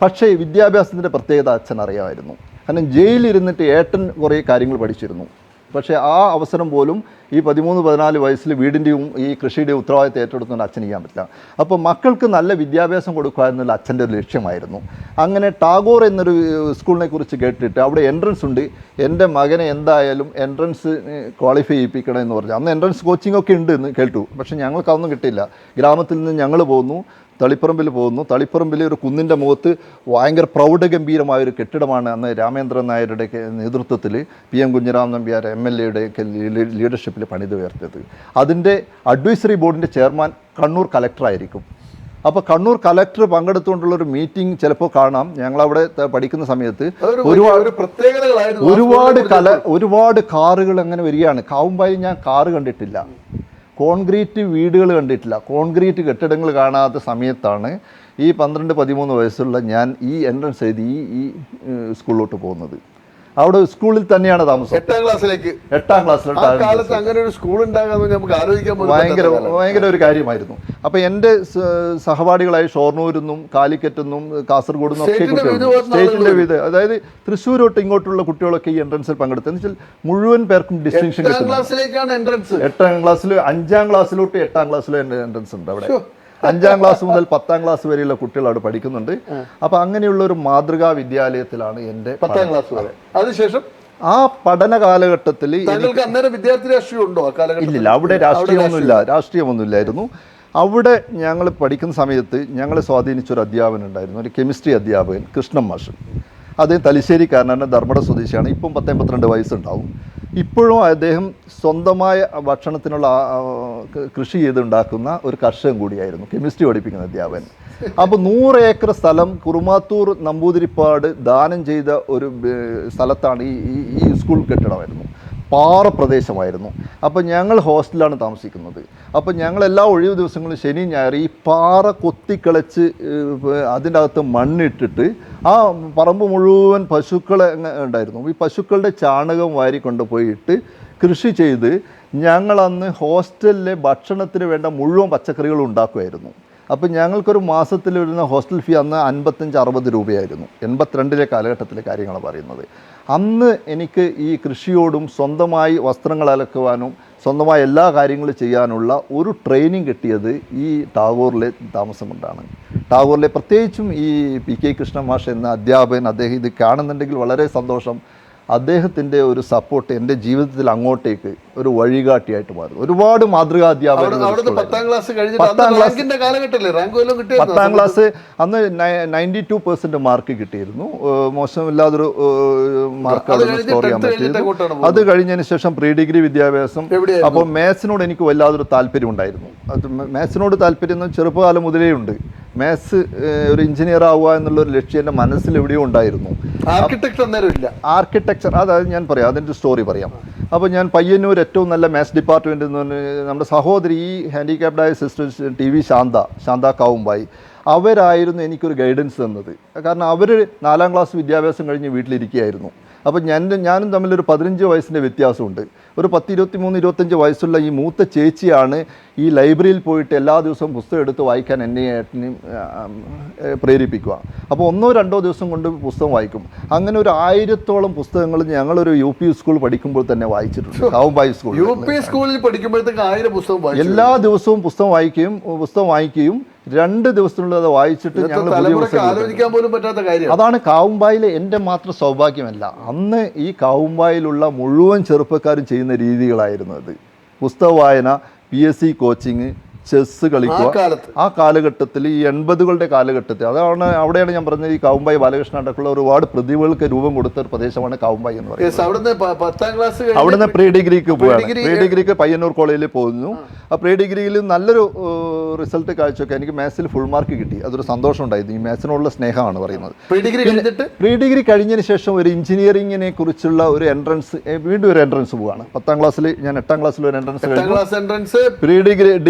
പക്ഷേ വിദ്യാഭ്യാസത്തിൻ്റെ പ്രത്യേകത അച്ഛൻ അറിയാമായിരുന്നു. കാരണം ജയിലിരുന്നിട്ട് ഏട്ടൻ കുറേ കാര്യങ്ങൾ പഠിച്ചിരുന്നു. പക്ഷേ ആ അവസരം പോലും ഈ 13-14 വയസ്സിൽ വീടിൻ്റെയും ഈ കൃഷിയുടെയും ഉത്തരവാദിത്തം ഏറ്റെടുത്തുകൊണ്ട് അച്ഛന് ചെയ്യാൻ പറ്റില്ല. അപ്പോൾ മക്കൾക്ക് നല്ല വിദ്യാഭ്യാസം കൊടുക്കുക എന്നുള്ള അച്ഛൻ്റെ ഒരു ലക്ഷ്യമായിരുന്നു. അങ്ങനെ ടാഗോർ എന്നൊരു സ്കൂളിനെ കുറിച്ച് കേട്ടിട്ട് അവിടെ എൻട്രൻസ് ഉണ്ട്, എൻ്റെ മകനെ എന്തായാലും എൻട്രൻസ് ക്വാളിഫൈ ചെയ്യിപ്പിക്കണം എന്ന് പറഞ്ഞു. അന്ന് എൻട്രൻസ് കോച്ചിങ് ഒക്കെ ഉണ്ട് എന്ന് കേട്ടു. പക്ഷേ ഞങ്ങൾക്കതൊന്നും കിട്ടില്ല. ഗ്രാമത്തിൽ നിന്ന് ഞങ്ങൾ പോകുന്നു, തളിപ്പറമ്പിൽ പോകുന്നു. തളിപ്പറമ്പിൽ ഒരു കുന്നിൻ്റെ മുഖത്ത് ഭയങ്കര പ്രൗഢഗംഭീരമായൊരു കെട്ടിടമാണ് അന്ന് രാമേന്ദ്രൻ നായരുടെ നേതൃത്വത്തിൽ PM കുഞ്ഞിരാമൻ നമ്പ്യാർ MLAയുടെ ലീഡർഷിപ്പിൽ പണിത് ഉയർത്തിയത്. അതിൻ്റെ അഡ്വൈസറി ബോർഡിൻ്റെ ചെയർമാൻ കണ്ണൂർ കളക്ടറായിരിക്കും. അപ്പോൾ കണ്ണൂർ കളക്ടർ പങ്കെടുത്തുകൊണ്ടുള്ളൊരു മീറ്റിംഗ് ചിലപ്പോൾ കാണാം. ഞങ്ങളവിടെ പഠിക്കുന്ന സമയത്ത് ഒരുപാട് കാറുകൾ അങ്ങനെ വരികയാണ്. കാവുമ്പായി ഞാൻ കാറ് കണ്ടിട്ടില്ല, കോൺക്രീറ്റ് വീടുകൾ കണ്ടിട്ടില്ല, കോൺക്രീറ്റ് കെട്ടിടങ്ങൾ കാണാത്ത സമയത്താണ് ഈ 12-13 വയസ്സുള്ള ഞാൻ ഈ എൻട്രൻസ് എഴുതി ഈ സ്കൂളിലോട്ട് പോകുന്നത്. അവിടെ സ്കൂളിൽ തന്നെയാണ് താമസം. 8ാം ക്ലാസ്സിലോട്ട് അങ്ങനെ ഒരു സ്കൂൾ ഉണ്ടാകാമെന്ന് നമുക്ക് ആലോചിക്കാൻ ഭയങ്കര ഒരു കാര്യമായിരുന്നു. അപ്പോൾ എൻ്റെ സഹപാഠികളായി ഷൊർണൂരിൽ നിന്നും കാലിക്കറ്റിൽ നിന്നും കാസർഗോഡ് നിന്നും ഒക്കെ കുട്ടികൾ, സ്റ്റേറ്റിൻ്റെ വിവിധ, അതായത് തൃശ്ശൂരോട്ട് ഇങ്ങോട്ടുള്ള കുട്ടികളൊക്കെ ഈ എൻട്രൻസിൽ പങ്കെടുത്തു. എന്ന് വെച്ചാൽ മുഴുവൻ പേർക്കും ഡിസ്റ്റിങ്ഷൻ കിട്ടും. 8ാം ക്ലാസ്സിൽ 5ാം ക്ലാസ്സിലോട്ട് 8ാം ക്ലാസ്സിലും എൻ്റെ എൻട്രൻസ് ഉണ്ട് അവിടെ. 5ാം ക്ലാസ് മുതൽ 10ാം ക്ലാസ് വരെയുള്ള കുട്ടികൾ അവിടെ പഠിക്കുന്നുണ്ട്. അപ്പോൾ അങ്ങനെയുള്ള ഒരു മാതൃകാ വിദ്യാലയത്തിലാണ് എൻ്റെ 10ാം ക്ലാസ് വരെ. ആ പഠന കാലഘട്ടത്തിൽ താങ്കൾക്ക് അന്നേരം വിദ്യാർത്ഥി രാഷ്ട്രീയം ഉണ്ടോ ആ കാലഘട്ടത്തിൽ? ഇല്ലില്ല, അവിടെ രാഷ്ട്രീയമൊന്നുമില്ലായിരുന്നു. അവിടെ ഞങ്ങൾ പഠിക്കുന്ന സമയത്ത് ഞങ്ങളെ സ്വാധീനിച്ചൊരു അധ്യാപകൻ ഉണ്ടായിരുന്നു, ഒരു കെമിസ്ട്രി അധ്യാപകൻ കൃഷ്ണൻ മാഷ്. അദ്ദേഹം തലശ്ശേരിക്കാരനാണ്, ധർമ്മട സ്വദേശിയാണ്. ഇപ്പം 10-52 വയസ്സുണ്ടാവും. ഇപ്പോഴും അദ്ദേഹം സ്വന്തമായ ഭക്ഷണത്തിനുള്ള കൃഷി ചെയ്തുണ്ടാക്കുന്ന ഒരു കർഷകൻ കൂടിയായിരുന്നു, കെമിസ്ട്രി പഠിപ്പിക്കുന്ന അധ്യാപകൻ. അപ്പോൾ 100 ഏക്കർ സ്ഥലം കുറുമാത്തൂർ നമ്പൂതിരിപ്പാട് ദാനം ചെയ്ത ഒരു സ്ഥലത്താണ് ഈ സ്കൂൾ കെട്ടിടമായിരുന്നു. പാറ പ്രദേശമായിരുന്നു. അപ്പോൾ ഞങ്ങൾ ഹോസ്റ്റലിലാണ് താമസിക്കുന്നത്. അപ്പോൾ ഞങ്ങൾ എല്ലാ ഒഴിവ് ദിവസങ്ങളും ശനി ഞായർ ഈ പാറ കൊത്തിക്കിളച്ച് അതിൻ്റെ അകത്ത് മണ്ണിട്ടിട്ട് ആ പറമ്പ് മുഴുവൻ പശുക്കളെ ഉണ്ടായിരുന്നു. ഈ പശുക്കളുടെ ചാണകം വാരി കൊണ്ടുപോയിട്ട് കൃഷി ചെയ്ത് ഞങ്ങളന്ന് ഹോസ്റ്റലിലെ ഭക്ഷണത്തിന് വേണ്ട മുഴുവൻ പച്ചക്കറികളും ഉണ്ടാക്കുമായിരുന്നു. അപ്പോൾ ഞങ്ങൾക്കൊരു മാസത്തിൽ വരുന്ന ഹോസ്റ്റൽ ഫീ അന്ന് 55-60 രൂപയായിരുന്നു. 82 കാലഘട്ടത്തിലെ കാര്യങ്ങളാണ് പറയുന്നത്. അന്ന് എനിക്ക് ഈ കൃഷിയോടും സ്വന്തമായി വസ്ത്രങ്ങൾ അലക്കുവാനും സ്വന്തമായി എല്ലാ കാര്യങ്ങളും ചെയ്യാനുള്ള ഒരു ട്രെയിനിങ് കിട്ടിയത് ഈ ടാഗോറിലെ താമസം കൊണ്ടാണ്. ടാഗോറിലെ പ്രത്യേകിച്ചും ഈ PK കൃഷ്ണൻ മാഷ് എന്ന അധ്യാപകൻ, അദ്ദേഹം ഇത് കാണുന്നുണ്ടെങ്കിൽ വളരെ സന്തോഷം. അദ്ദേഹത്തിൻ്റെ ഒരു സപ്പോർട്ട് എൻ്റെ ജീവിതത്തിൽ അങ്ങോട്ടേക്ക് ഒരു വഴികാട്ടിയായിട്ട് മാറും. ഒരുപാട് മാതൃകാ അധ്യാപകർ. 10ാം ക്ലാസ് അന്ന് 92% മാർക്ക് കിട്ടിയിരുന്നു. മോശമില്ലാതൊരു മാർക്കാണ് സ്കോർ ചെയ്യാൻ പറ്റിയത്. അത് കഴിഞ്ഞതിന് ശേഷം പ്രീ ഡിഗ്രി വിദ്യാഭ്യാസം. അപ്പോൾ മാത്സിനോട് എനിക്ക് വല്ലാതൊരു താല്പര്യം ഉണ്ടായിരുന്നു. അത് മാത്സിനോട് താല്പര്യം ചെറുപ്പകാലം മുതലേ ഉണ്ട്. മാത്സ് ഒരു എഞ്ചിനീയർ ആവുക എന്നുള്ളൊരു ലക്ഷ്യം എൻ്റെ മനസ്സിൽ എവിടെയോ ഉണ്ടായിരുന്നു. ആർക്കിടെക്ചർ അതായത് ഞാൻ പറയാം, അതിൻ്റെ സ്റ്റോറി പറയാം. അപ്പോൾ ഞാൻ പയ്യന്നൂർ ഏറ്റവും നല്ല മാത്സ് ഡിപ്പാർട്ട്മെൻറ്റ് എന്ന് പറഞ്ഞ് നമ്മുടെ സഹോദരി ഈ ഹാൻഡിക്യാപ്ഡായ സിസ്റ്റർ TV ശാന്ത കാവുമ്പായി, അവരായിരുന്നു എനിക്കൊരു ഗൈഡൻസ് തന്നത്. കാരണം അവർ 4ാം ക്ലാസ് വിദ്യാഭ്യാസം കഴിഞ്ഞ് വീട്ടിലിരിക്കുകയായിരുന്നു. അപ്പോൾ ഞാനും തമ്മിലൊരു 15 വയസ്സിൻ്റെ വ്യത്യാസമുണ്ട്. ഒരു 10-23-25 വയസ്സുള്ള ഈ മൂത്ത ചേച്ചിയാണ് ഈ ലൈബ്രറിയിൽ പോയിട്ട് എല്ലാ ദിവസവും പുസ്തകം എടുത്ത് വായിക്കാൻ എന്നെ ഏട്ടനെയും പ്രേരിപ്പിക്കുക. അപ്പോൾ 1-2 ദിവസം കൊണ്ട് പുസ്തകം വായിക്കും. അങ്ങനെ ഒരു 1000-ഓളം പുസ്തകങ്ങൾ ഞങ്ങളൊരു UP സ്കൂൾ പഠിക്കുമ്പോൾ തന്നെ വായിച്ചിട്ടുണ്ട്. കാവുമ്പായി സ്കൂളിൽ പഠിക്കുമ്പോഴത്തേക്ക് 1000 പുസ്തകം എല്ലാ ദിവസവും പുസ്തകം വായിക്കുകയും 2 ദിവസത്തിനുള്ളിൽ അത് വായിച്ചിട്ട് ഞങ്ങൾ ആലോചിക്കാൻ പോലും പറ്റാത്ത കാര്യം. അതാണ് കാവുമ്പായിലെ എൻ്റെ മാത്രം സൗഭാഗ്യമല്ല, അന്ന് ഈ കാവുമ്പായിലുള്ള മുഴുവൻ ചെറുപ്പക്കാരും ചെയ്യുന്ന രീതികളായിരുന്നു അത്. പുസ്തക വായന, PSC കോച്ചിങ്, ചെസ്സ് കളിക്കുക. ആ കാലഘട്ടത്തിൽ ഈ 80കളുടെ കാലഘട്ടത്തിൽ അവിടെയാണ് ഞാൻ പറഞ്ഞത് ഈ കാവുമ്പായി ബാലകൃഷ്ണ അടക്കമുള്ള ഒരുപാട് പ്രതിഭകൾക്ക് രൂപം കൊടുത്ത ഒരു പ്രദേശമാണ് കാവുമ്പായി എന്ന് പറയുന്നത്. അവിടുന്ന് പ്രീ ഡിഗ്രിക്ക് പോവുകയാണ്. പ്രീ ഡിഗ്രിക്ക് പയ്യന്നൂർ കോളേജിൽ പോകുന്നു. ആ പ്രീ ഡിഗ്രിയിൽ നല്ലൊരു റിസൾട്ട് കാഴ്ചയൊക്കെ എനിക്ക് മാത്സിൽ ഫുൾ മാർക്ക് കിട്ടി. അതൊരു സന്തോഷം ഉണ്ടായിരുന്നു. ഈ മാത്സിനോടുള്ള സ്നേഹമാണ് പറയുന്നത്. പ്രീ ഡിഗ്രി കഴിഞ്ഞതിന് ശേഷം ഒരു എഞ്ചിനീയറിങ്ങിനെ കുറിച്ചുള്ള ഒരു വീണ്ടും ഒരു എൻട്രൻസ് പോവുകയാണ്. 10ാം ക്ലാസ്സിൽ ഞാൻ 8ാം ക്ലാസ്സിൽ ഒരു എൻട്രൻസ് പ്രീ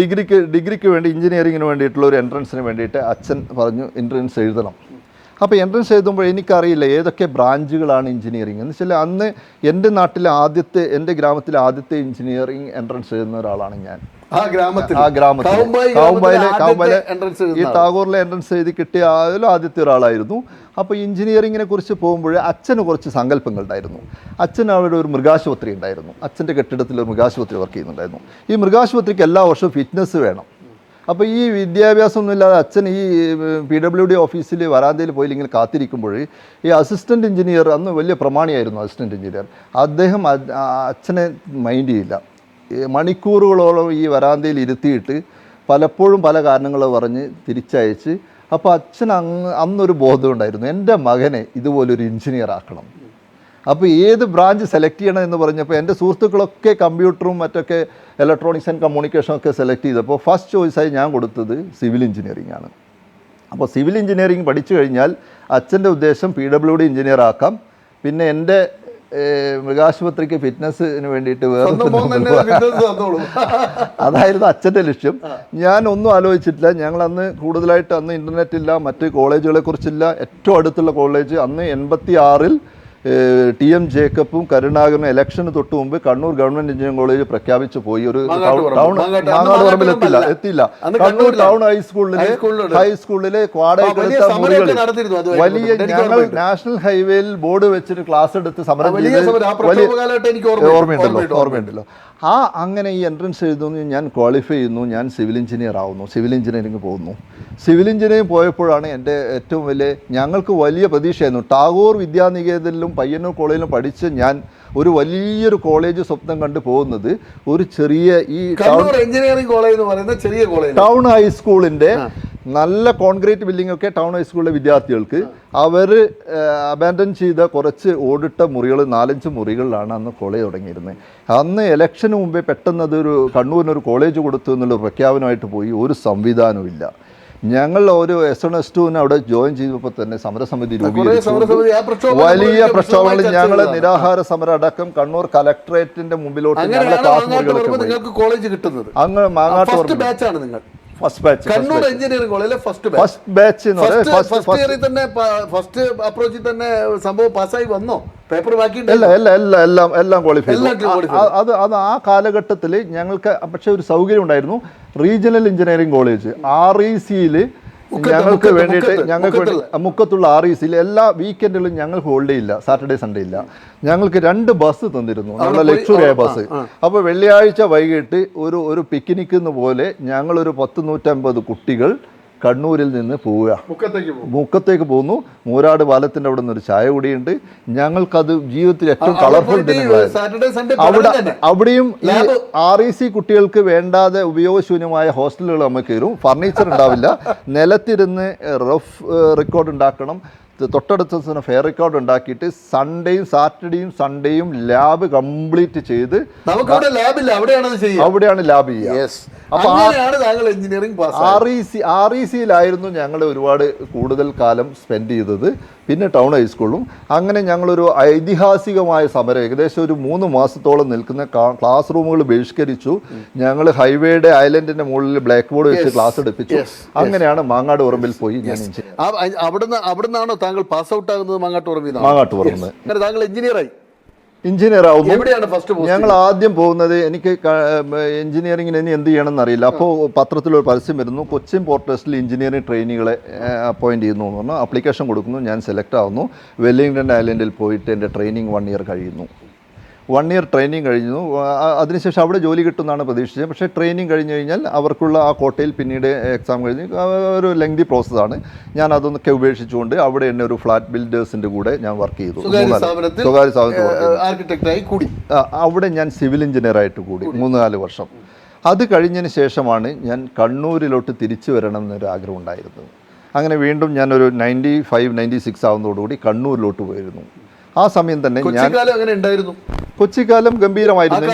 ഡിഗ്രിക്ക് വേണ്ടി എഞ്ചിനീയറിങ്ങിന് വേണ്ടിയിട്ടുള്ള ഒരു എൻട്രൻസിന് വേണ്ടിയിട്ട് അച്ഛൻ പറഞ്ഞു എൻട്രൻസ് എഴുതണം. അപ്പോൾ എൻട്രൻസ് എഴുതുമ്പോൾ എനിക്കറിയില്ല ഏതൊക്കെ ബ്രാഞ്ചുകളാണ് എഞ്ചിനീയറിംഗ് എന്ന് വെച്ചാൽ. അന്ന് എൻ്റെ ഗ്രാമത്തിലെ ആദ്യത്തെ എഞ്ചിനീയറിംഗ് എൻട്രൻസ് എഴുതുന്ന ഒരാളാണ് ഞാൻ. ആ ഗ്രാമത്തിൽ കാവുമ്പായിലെ ഈ ടാഗോറിലെ എൻട്രൻസ് എഴുതി കിട്ടിയ ആദ്യത്തെ ഒരാളായിരുന്നു. അപ്പോൾ എഞ്ചിനീയറിങ്ങിനെ കുറിച്ച് പോകുമ്പോൾ അച്ഛന് കുറച്ച് സങ്കല്പങ്ങളുണ്ടായിരുന്നു. അച്ഛന് അവിടെ ഒരു മൃഗാശുപത്രി ഉണ്ടായിരുന്നു. അച്ഛൻ്റെ കെട്ടിടത്തിൽ ഒരു മൃഗാശുപത്രി വർക്ക് ചെയ്യുന്നുണ്ടായിരുന്നു. ഈ മൃഗാശുപത്രിക്ക് എല്ലാ വർഷവും ഫിറ്റ്നസ് വേണം. അപ്പോൾ ഈ വിദ്യാഭ്യാസമൊന്നുമില്ലാതെ അച്ഛൻ ഈ PWD ഓഫീസിൽ വരാന്തയിൽ പോയി ഇങ്ങനെ കാത്തിരിക്കുമ്പോൾ ഈ അസിസ്റ്റൻറ്റ് എഞ്ചിനീയർ, അന്ന് വലിയ പ്രമാണിയായിരുന്നു അസിസ്റ്റൻറ്റ് എഞ്ചിനീയർ, അദ്ദേഹം അച്ഛനെ മൈൻഡ് ചെയ്യില്ല. മണിക്കൂറുകളോളം ഈ വരാന്തയിൽ ഇരുത്തിയിട്ട് പലപ്പോഴും പല കാരണങ്ങൾ പറഞ്ഞ് തിരിച്ചയച്ച്. അപ്പോൾ അച്ഛൻ അന്നൊരു ബോധമുണ്ടായിരുന്നു, എൻ്റെ മകനെ ഇതുപോലൊരു എഞ്ചിനീയർ ആക്കണം. അപ്പോൾ ഏത് ബ്രാഞ്ച് സെലക്ട് ചെയ്യണം എന്ന് പറഞ്ഞപ്പോൾ എൻ്റെ സുഹൃത്തുക്കളൊക്കെ കമ്പ്യൂട്ടറും മറ്റൊക്കെ ഇലക്ട്രോണിക്സ് ആൻഡ് കമ്മ്യൂണിക്കേഷനും ഒക്കെ സെലക്ട് ചെയ്തപ്പോൾ ഫസ്റ്റ് ചോയ്സായി ഞാൻ കൊടുത്തത് സിവിൽ എഞ്ചിനീയറിംഗ് ആണ്. അപ്പോൾ സിവിൽ എഞ്ചിനീയറിംഗ് പഠിച്ചു കഴിഞ്ഞാൽ അച്ഛൻ്റെ ഉദ്ദേശം PWD എഞ്ചിനീയർ ആക്കാം, പിന്നെ എൻ്റെ മൃഗാശുപത്രിക്ക് ഫിറ്റ്നസ്സിന് വേണ്ടിയിട്ട് അതായിരുന്നു അച്ഛൻ്റെ ലക്ഷ്യം. ഞാൻ ഒന്നും ആലോചിച്ചിട്ടില്ല. ഞങ്ങൾ അന്ന് കൂടുതലായിട്ട് ഇൻ്റർനെറ്റ് ഇല്ല, മറ്റ് കോളേജുകളെ കുറിച്ചില്ല. ഏറ്റവും അടുത്തുള്ള കോളേജ് അന്ന് 86-ൽ TM ജേക്കബും കരുണാകരനും ഇലക്ഷന് തൊട്ട് മുമ്പ് കണ്ണൂർ ഗവൺമെന്റ് എഞ്ചിനീയറിംഗ് കോളേജ് പ്രഖ്യാപിച്ചു പോയി. ഒരു ടൗൺ മാങ്ങാട് പറമ്പിൽ എത്തിയില്ല. കണ്ണൂർ ടൗൺ ഹൈസ്കൂളിലെ ക്വാഡയെടുത്ത മുറികളിൽ വലിയ ഞങ്ങൾ നാഷണൽ ഹൈവേയിൽ ബോർഡ് വെച്ചിട്ട് ക്ലാസ് എടുത്ത് സമരം ഓർമ്മയുണ്ടല്ലോ. അങ്ങനെ ഈ എൻട്രൻസ് എഴുതുന്നു, ഞാൻ ക്വാളിഫൈ ചെയ്യുന്നു, ഞാൻ സിവിൽ എഞ്ചിനീയർ ആവുന്നു, സിവിൽ എഞ്ചിനീയറിംഗ് പോകുന്നു. സിവിൽ എഞ്ചിനീയറിംഗ് പോയപ്പോഴാണ് എൻ്റെ ഏറ്റവും ഞങ്ങൾക്ക് വലിയ പ്രതീക്ഷയായിരുന്നു. ടാഗോർ വിദ്യാനികേതനിലും പയ്യന്നൂർ കോളേജിലും പഠിച്ച് ഞാൻ ഒരു വലിയൊരു കോളേജ് സ്വപ്നം കണ്ട് പോകുന്നത് ഒരു ചെറിയ ഈ കണ്ണൂർ എഞ്ചിനീയറിംഗ് കോളേജ് എന്ന് പറയുന്ന ചെറിയ കോളേജ്, ടൗൺ ഹൈസ്കൂളിൻ്റെ നല്ല കോൺക്രീറ്റ് ബിൽഡിംഗ് ഒക്കെ ടൗൺ ഹൈസ്കൂളിലെ വിദ്യാർത്ഥികൾക്ക് അവർ അബാൻഡൻ ചെയ്ത കുറച്ച് ഓടിട്ട മുറികൾ 4-5 മുറികളിലാണ് അന്ന് കോളേജ് തുടങ്ങിയിരുന്നത്. അന്ന് ഇലക്ഷന് മുമ്പേ പെട്ടെന്ന് അതൊരു കണ്ണൂരിനൊരു കോളേജ് കൊടുത്തു എന്നുള്ള പ്രഖ്യാപനമായിട്ട് പോയി. ഒരു സംവിധാനവും ഇല്ല. ഞങ്ങൾ ഒരു S1S2 അവിടെ ജോയിൻ ചെയ്തപ്പോൾ തന്നെ സമരസമിതി രൂപീകരിച്ചു. വലിയ പ്രക്ഷോഭങ്ങൾ, ഞങ്ങളെ നിരാഹാര സമരം അടക്കം കണ്ണൂർ കലക്ടറേറ്റിന്റെ മുമ്പിലോട്ട് ഞങ്ങളെ ക്ലാസ് മുറികളൊക്കെ കോളേജ് കിട്ടുന്നത്. അങ്ങ് മാങ്ങാട്ട് ബാച്ചാണ് നിങ്ങൾ ഫസ്റ്റ് ബാച്ച്, കണ്ണൂർ എഞ്ചിനീയറിംഗ് കോളേജിലെ ഫസ്റ്റ് ബാച്ച് എന്ന് ഫസ്റ്റ് ഇയറിൽ തന്നെ ഫസ്റ്റ് അപ്രോച്ചിൽ തന്നെ സംഭവം പാസ്സായി വന്നോ? പേപ്പർ ബാക്കി എല്ലാം ക്വാളിഫൈ. അത് ആ കാലഘട്ടത്തിൽ ഞങ്ങൾക്ക് പക്ഷെ ഒരു സൗകര്യം ഉണ്ടായിരുന്നു. റീജിയണൽ എഞ്ചിനീയറിംഗ് കോളേജ് RECയിൽ ഞങ്ങൾക്ക് വേണ്ടിയിട്ട് മുക്കത്തുള്ള RECയിൽ എല്ലാ വീക്കെൻഡിലും ഞങ്ങൾക്ക് ഹോളിഡേ ഇല്ല, സാറ്റർഡേ സൺഡേ ഇല്ല. ഞങ്ങൾക്ക് 2 ബസ് തന്നിരുന്നു, നമ്മുടെ ലക്ഷറി ബസ്. അപ്പോൾ വെള്ളിയാഴ്ച വൈകിട്ട് ഒരു പിക്നിക്ക് പോലെ ഞങ്ങളൊരു 100-150 കുട്ടികൾ കണ്ണൂരിൽ നിന്ന് പോവുക, മുക്കത്തേക്ക് പോകുന്നു. മൂരാട് പാലത്തിൻ്റെ അവിടെ നിന്ന് ഒരു ചായ കൂടിയുണ്ട്. ഞങ്ങൾക്കത് ജീവിതത്തിൽ ഏറ്റവും കളർഫുൾ ദിനങ്ങളായിരുന്നു. അവിടെയും ഈ REC കുട്ടികൾക്ക് വേണ്ടാതെ ഉപയോഗശൂന്യമായ ഹോസ്റ്റലുകൾ നമുക്ക് കയറും. ഫർണിച്ചർ ഉണ്ടാവില്ല, നിലത്തിരുന്ന് റഫ് റെക്കോർഡ് ഉണ്ടാക്കണം. തൊട്ടടുത്ത ദിവസം ഫെയർ റെക്കോർഡ് ഉണ്ടാക്കിയിട്ട് സാറ്റർഡേയും സൺഡേയും ലാബ് കംപ്ലീറ്റ് ചെയ്ത് അവിടെയാണ് ലാബ് ചെയ്യുക. RECയിലായിരുന്നു ഞങ്ങൾ ഒരുപാട് കൂടുതൽ കാലം സ്പെൻഡ് ചെയ്തത്. പിന്നെ ടൗൺ ഹൈസ്കൂളും. അങ്ങനെ ഞങ്ങളൊരു ഐതിഹാസികമായ സമരം ഏകദേശം ഒരു 3 മാസത്തോളം നിൽക്കുന്ന ക്ലാസ് റൂമുകൾ ബഹിഷ്കരിച്ചു. ഞങ്ങൾ ഹൈവേയുടെ ഐലൻഡിന്റെ മുകളിൽ ബ്ലാക്ക് ബോർഡ് വെച്ച് ക്ലാസ് എടുപ്പിച്ചു. അങ്ങനെയാണ് മാങ്ങാട് ഉറമ്പിൽ പോയി ഞാൻ അവിടുന്നാണോ താങ്കൾ പാസ് ഔട്ട് ആകുന്നത്? മാങ്ങാട്ട് ഉറമ്പ് താങ്കൾ എഞ്ചിനീയർ ആവുന്നു. ഞങ്ങൾ ആദ്യം പോകുന്നത്, എനിക്ക് എഞ്ചിനീയറിംഗിന് ഇനി എന്ത് ചെയ്യണമെന്ന് അറിയില്ല. അപ്പോൾ പത്രത്തിലൊരു പരസ്യം വരുന്നു, കൊച്ചിൻ പോർട്ട് ട്രസ്റ്റിൽ എഞ്ചിനീയറിംഗ് ട്രെയിനികളെ അപ്പോയിൻറ്റ് ചെയ്യുന്നു എന്ന് പറഞ്ഞു. ആപ്ലിക്കേഷൻ കൊടുക്കുന്നു, ഞാൻ സെലക്ട് ആവുന്നു. വെല്ലിംഗ്ടൺ ഐലൻഡിൽ പോയിട്ട് എൻ്റെ ട്രെയിനിങ് 1 ഇയർ കഴിയുന്നു. 1 ഇയർ ട്രെയിനിങ് കഴിഞ്ഞു. അതിനുശേഷം അവിടെ ജോലി കിട്ടുമെന്നാണ് പ്രതീക്ഷിച്ചത്. പക്ഷേ ട്രെയിനിങ് കഴിഞ്ഞ് കഴിഞ്ഞാൽ അവർക്കുള്ള ആ കോട്ടയിൽ പിന്നീട് എക്സാം കഴിഞ്ഞ് ഒരു ലെങ്തി പ്രോസസ്സാണ്. ഞാൻ അതൊന്നൊക്കെ ഉപേക്ഷിച്ചുകൊണ്ട് അവിടെ എന്നെ ഒരു ഫ്ലാറ്റ് ബിൽഡേഴ്സിൻ്റെ കൂടെ ഞാൻ വർക്ക് ചെയ്തു. സ്വകാര്യ സ്ഥാപനത്തിൽ അവിടെ ഞാൻ സിവിൽ എഞ്ചിനീയറായിട്ട് കൂടി 3-4 വർഷം. അത് കഴിഞ്ഞതിന് ശേഷമാണ് ഞാൻ കണ്ണൂരിലോട്ട് തിരിച്ചു വരണം എന്നൊരു ആഗ്രഹം ഉണ്ടായിരുന്നത്. അങ്ങനെ വീണ്ടും ഞാനൊരു 95-96 ആവുന്നതോടുകൂടി കണ്ണൂരിലോട്ട് പോയിരുന്നു. ആ സമയം തന്നെ കൊച്ചിക്കാലം ഗംഭീരമായിരുന്നു.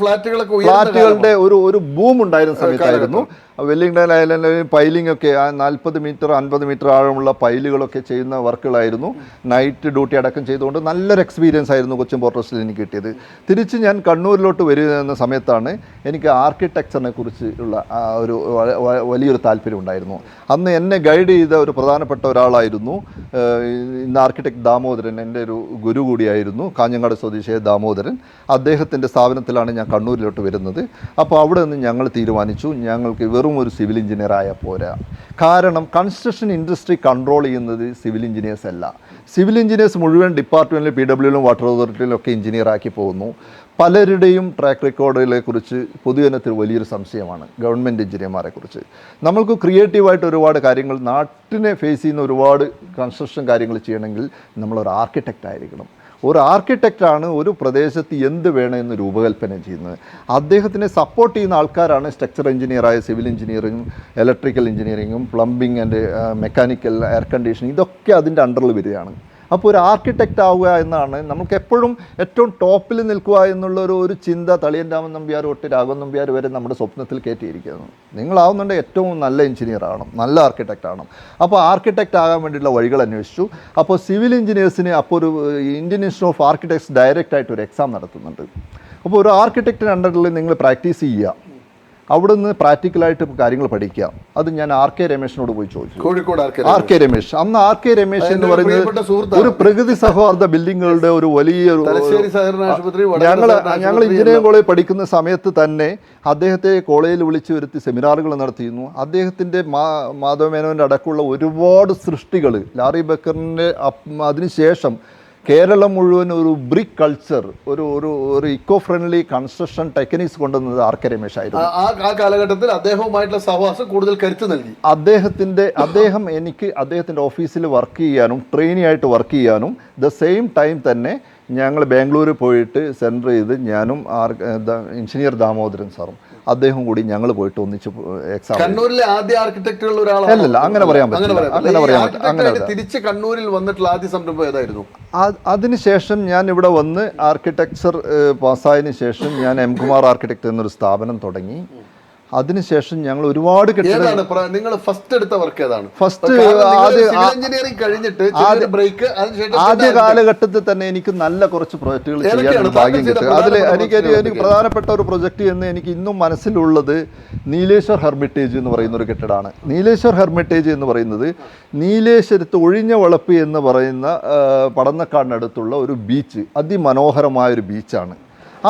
ഫ്ലാറ്റുകളുടെ ഒരു ബൂം ഉണ്ടായിരുന്ന സമയത്തായിരുന്നു. വെല്ലിംഗ്ടൺ ഐലൻഡിൽ പൈലിംഗ് ഒക്കെ 40 മീറ്റർ 50 മീറ്റർ ആഴമുള്ള പൈലുകളൊക്കെ ചെയ്യുന്ന വർക്കുകളായിരുന്നു. നൈറ്റ് ഡ്യൂട്ടി അടക്കം ചെയ്തുകൊണ്ട് നല്ലൊരു എക്സ്പീരിയൻസ് ആയിരുന്നു കൊച്ചിൻ പോർട്ട് ട്രസ്റ്റിൽ എനിക്ക് കിട്ടിയത്. തിരിച്ച് ഞാൻ കണ്ണൂരിലോട്ട് വരുന്ന സമയത്താണ് എനിക്ക് ആർക്കിടെക്ചറിനെ കുറിച്ച് ഉള്ള ഒരു വലിയൊരു താല്പര്യം ഉണ്ടായിരുന്നു. അന്ന് എന്നെ ഗൈഡ് ചെയ്ത ഒരു പ്രധാനപ്പെട്ട ഒരാളായിരുന്നു ഇന്ന് ആർക്കിടെക്ട് ദാമോദരൻ. എൻ്റെ ഒരു ഗുരു കൂടിയായിരുന്നു, കാഞ്ഞങ്ങാട് സ്വദേശിയായ ദാമോദരൻ. അദ്ദേഹത്തിൻ്റെ സ്ഥാപനത്തിലാണ് ഞാൻ കണ്ണൂരിലോട്ട് വരുന്നത്. അപ്പോൾ അവിടെ നിന്ന് ഞങ്ങൾ തീരുമാനിച്ചു, ഞങ്ങൾക്ക് വെറും ഒരു സിവിൽ എഞ്ചിനീയർ ആയാൽ പോരാ. കാരണം കൺസ്ട്രക്ഷൻ ഇൻഡസ്ട്രി കൺട്രോൾ ചെയ്യുന്നത് സിവിൽ എഞ്ചിനീയേഴ്സ് അല്ല. സിവിൽ എഞ്ചിനീയേഴ്സ് മുഴുവൻ ഡിപ്പാർട്ട്മെൻറ്റിൽ PWയിലും വാട്ടർ അതോറിറ്റിയിലും ഒക്കെ എഞ്ചിനീയറാക്കി പോകുന്നു. പലരുടെയും ട്രാക്ക് റെക്കോർഡുകളെ കുറിച്ച് പൊതുജനത്തിൽ വലിയൊരു സംശയമാണ് ഗവൺമെൻറ് എഞ്ചിനീയർമാരെ കുറിച്ച്. നമ്മൾക്ക് ക്രിയേറ്റീവായിട്ട് ഒരുപാട് കാര്യങ്ങൾ, നാട്ടിനെ ഫേസ് ചെയ്യുന്ന ഒരുപാട് കൺസ്ട്രക്ഷൻ കാര്യങ്ങൾ ചെയ്യണമെങ്കിൽ നമ്മളൊരു ആർക്കിടെക്റ്റ് ആയിരിക്കണം. ഒരു ആർക്കിടെക്റ്റാണ് ഒരു പ്രദേശത്ത് എന്ത് വേണമെന്ന് രൂപകൽപ്പന ചെയ്യുന്നത്. അദ്ദേഹത്തിനെ സപ്പോർട്ട് ചെയ്യുന്ന ആൾക്കാരാണ് സ്ട്രക്ചർ എഞ്ചിനീയറായ സിവിൽ എഞ്ചിനീയറിങ്ങും ഇലക്ട്രിക്കൽ എഞ്ചിനീയറിങ്ങും plumbing and mechanical air conditioning, ഇതൊക്കെ അതിൻ്റെ അണ്ടറിൽ വരികയാണ്. അപ്പോൾ ഒരു ആർക്കിടെക്റ്റ് ആവുക എന്നാണ് നമുക്ക് എപ്പോഴും ഏറ്റവും ടോപ്പിൽ നിൽക്കുക എന്നുള്ള ഒരു ചിന്ത തളിയൻ രാമൻ നമ്പ്യാർ തൊട്ട് രാഘവൻ നമ്പ്യാർ വരെ നമ്മുടെ സ്വപ്നത്തിൽ കയറ്റിയിരിക്കുന്നു. നിങ്ങളാവുന്നുണ്ട് ഏറ്റവും നല്ല എഞ്ചിനീയർ ആവണം, നല്ല ആർക്കിടെക്റ്റ് ആവണം. അപ്പോൾ ആർക്കിടെക്റ്റ് ആകാൻ വേണ്ടിയിട്ടുള്ള വഴികൾ അന്വേഷിച്ചു. അപ്പോൾ സിവിൽ എഞ്ചിനീയേഴ്സിന് അപ്പോൾ ഒരു ഇന്ത്യൻ ഇൻസ്റ്റിറ്റ്യൂട്ട് ഓഫ് ആർക്കിടെക്ട്സ് ഡയറക്റ്റായിട്ട് ഒരു എക്സാം നടത്തുന്നുണ്ട്. അപ്പോൾ ഒരു ആർക്കിടെക്റ്റിന് അണ്ടറിൽ നിങ്ങൾ പ്രാക്ടീസ് ചെയ്യുക, അവിടെ നിന്ന് പ്രാക്ടിക്കലായിട്ട് കാര്യങ്ങൾ പഠിക്കുക. അത് ഞാൻ RK രമേശിനോട് പോയി ചോദിച്ചു. കോഴിക്കോട് RK രമേശ്. അന്ന് RK രമേശ് എന്ന് പറയുന്നത് ഒരു പ്രകൃതി സൗഹാർദ്ദ ബിൽഡിങ്ങുകളുടെ ഒരു വലിയൊരു, ഞങ്ങൾ എഞ്ചിനീയറിംഗ് കോളേജ് പഠിക്കുന്ന സമയത്ത് തന്നെ അദ്ദേഹത്തെ കോളേജിൽ വിളിച്ചു വരുത്തി സെമിനാറുകൾ നടത്തിയിരുന്നു. അദ്ദേഹത്തിൻ്റെ മാധവമേനോൻ്റെ അടക്കമുള്ള ഒരുപാട് സൃഷ്ടികൾ, ലാറി ബക്കറിൻ്റെ അതിനുശേഷം കേരളം മുഴുവൻ ഒരു ബ്രിക്ക് കൾച്ചർ, ഒരു ഇക്കോ ഫ്രണ്ട്ലി കൺസ്ട്രക്ഷൻ ടെക്നിക്സ് കൊണ്ടുവന്നത് RK രമേശ് ആയിരുന്നു. ആ കാലഘട്ടത്തിൽ അദ്ദേഹവുമായിട്ടുള്ള സഹവാസം കൂടുതൽ കരുത്ത് നൽകി. അദ്ദേഹം എനിക്ക് അദ്ദേഹത്തിൻ്റെ ഓഫീസിൽ വർക്ക് ചെയ്യാനും ട്രെയിനി ആയിട്ട് വർക്ക് ചെയ്യാനും ദ സെയിം ടൈം തന്നെ ഞങ്ങൾ ബാംഗ്ലൂർ പോയിട്ട് സെൻറ്റർ ചെയ്ത് ഞാനും എഞ്ചിനീയർ ദാമോദരൻ സാറും അദ്ദേഹം കൂടി ഞങ്ങൾ പോയിട്ട് ഒന്നിച്ച് എക്സാം. കണ്ണൂരിലെ ആദ്യ ആർക്കിടെക്റ്റുകളിൽ ഒരാളാണ്. അല്ലല്ല, അങ്ങനെ പറയാൻ പറ്റില്ല, അങ്ങനെ പറയാൻ പറ്റില്ല. അങ്ങനെ തിരിച്ച് കണ്ണൂരിൽ വന്നിട്ടുള്ള ആദ്യ സംരംഭം ഏതായിരുന്നു? അതിനുശേഷം ഞാൻ ഇവിടെ വന്ന് ആർക്കിടെക്ചർ പാസ്സായതിനു ശേഷം ഞാൻ എം കുമാർ ആർക്കിടെക്ട് എന്നൊരു സ്ഥാപനം തുടങ്ങി. അതിനുശേഷം ഞങ്ങൾ ഒരുപാട് നിങ്ങൾ ഫസ്റ്റ് എടുത്ത വർക്ക് ഏതാണ്? ഫസ്റ്റ് എഞ്ചിനീയറിംഗ് കഴിഞ്ഞിട്ട് ബ്രേക്ക്, ആദ്യ കാലഘട്ടത്തിൽ തന്നെ എനിക്ക് നല്ല കുറച്ച് പ്രൊജക്റ്റുകൾ ചെയ്യാനുള്ള ഭാഗ്യം കിട്ടുക. അതിൽ എനിക്ക് പ്രധാനപ്പെട്ട ഒരു പ്രൊജക്റ്റ് എന്ന് എനിക്ക് ഇന്നും മനസ്സിലുള്ളത് നീലേശ്വർ ഹെർമിറ്റേജ് എന്ന് പറയുന്ന ഒരു കെട്ടിടമാണ്. നീലേശ്വർ ഹെർമിറ്റേജ് എന്ന് പറയുന്നത് നീലേശ്വരത്ത് ഒഴിഞ്ഞ വളപ്പ് എന്ന് പറയുന്ന പടന്നക്കാടിനടുത്തുള്ള ഒരു ബീച്ച്, അതിമനോഹരമായൊരു ബീച്ചാണ്.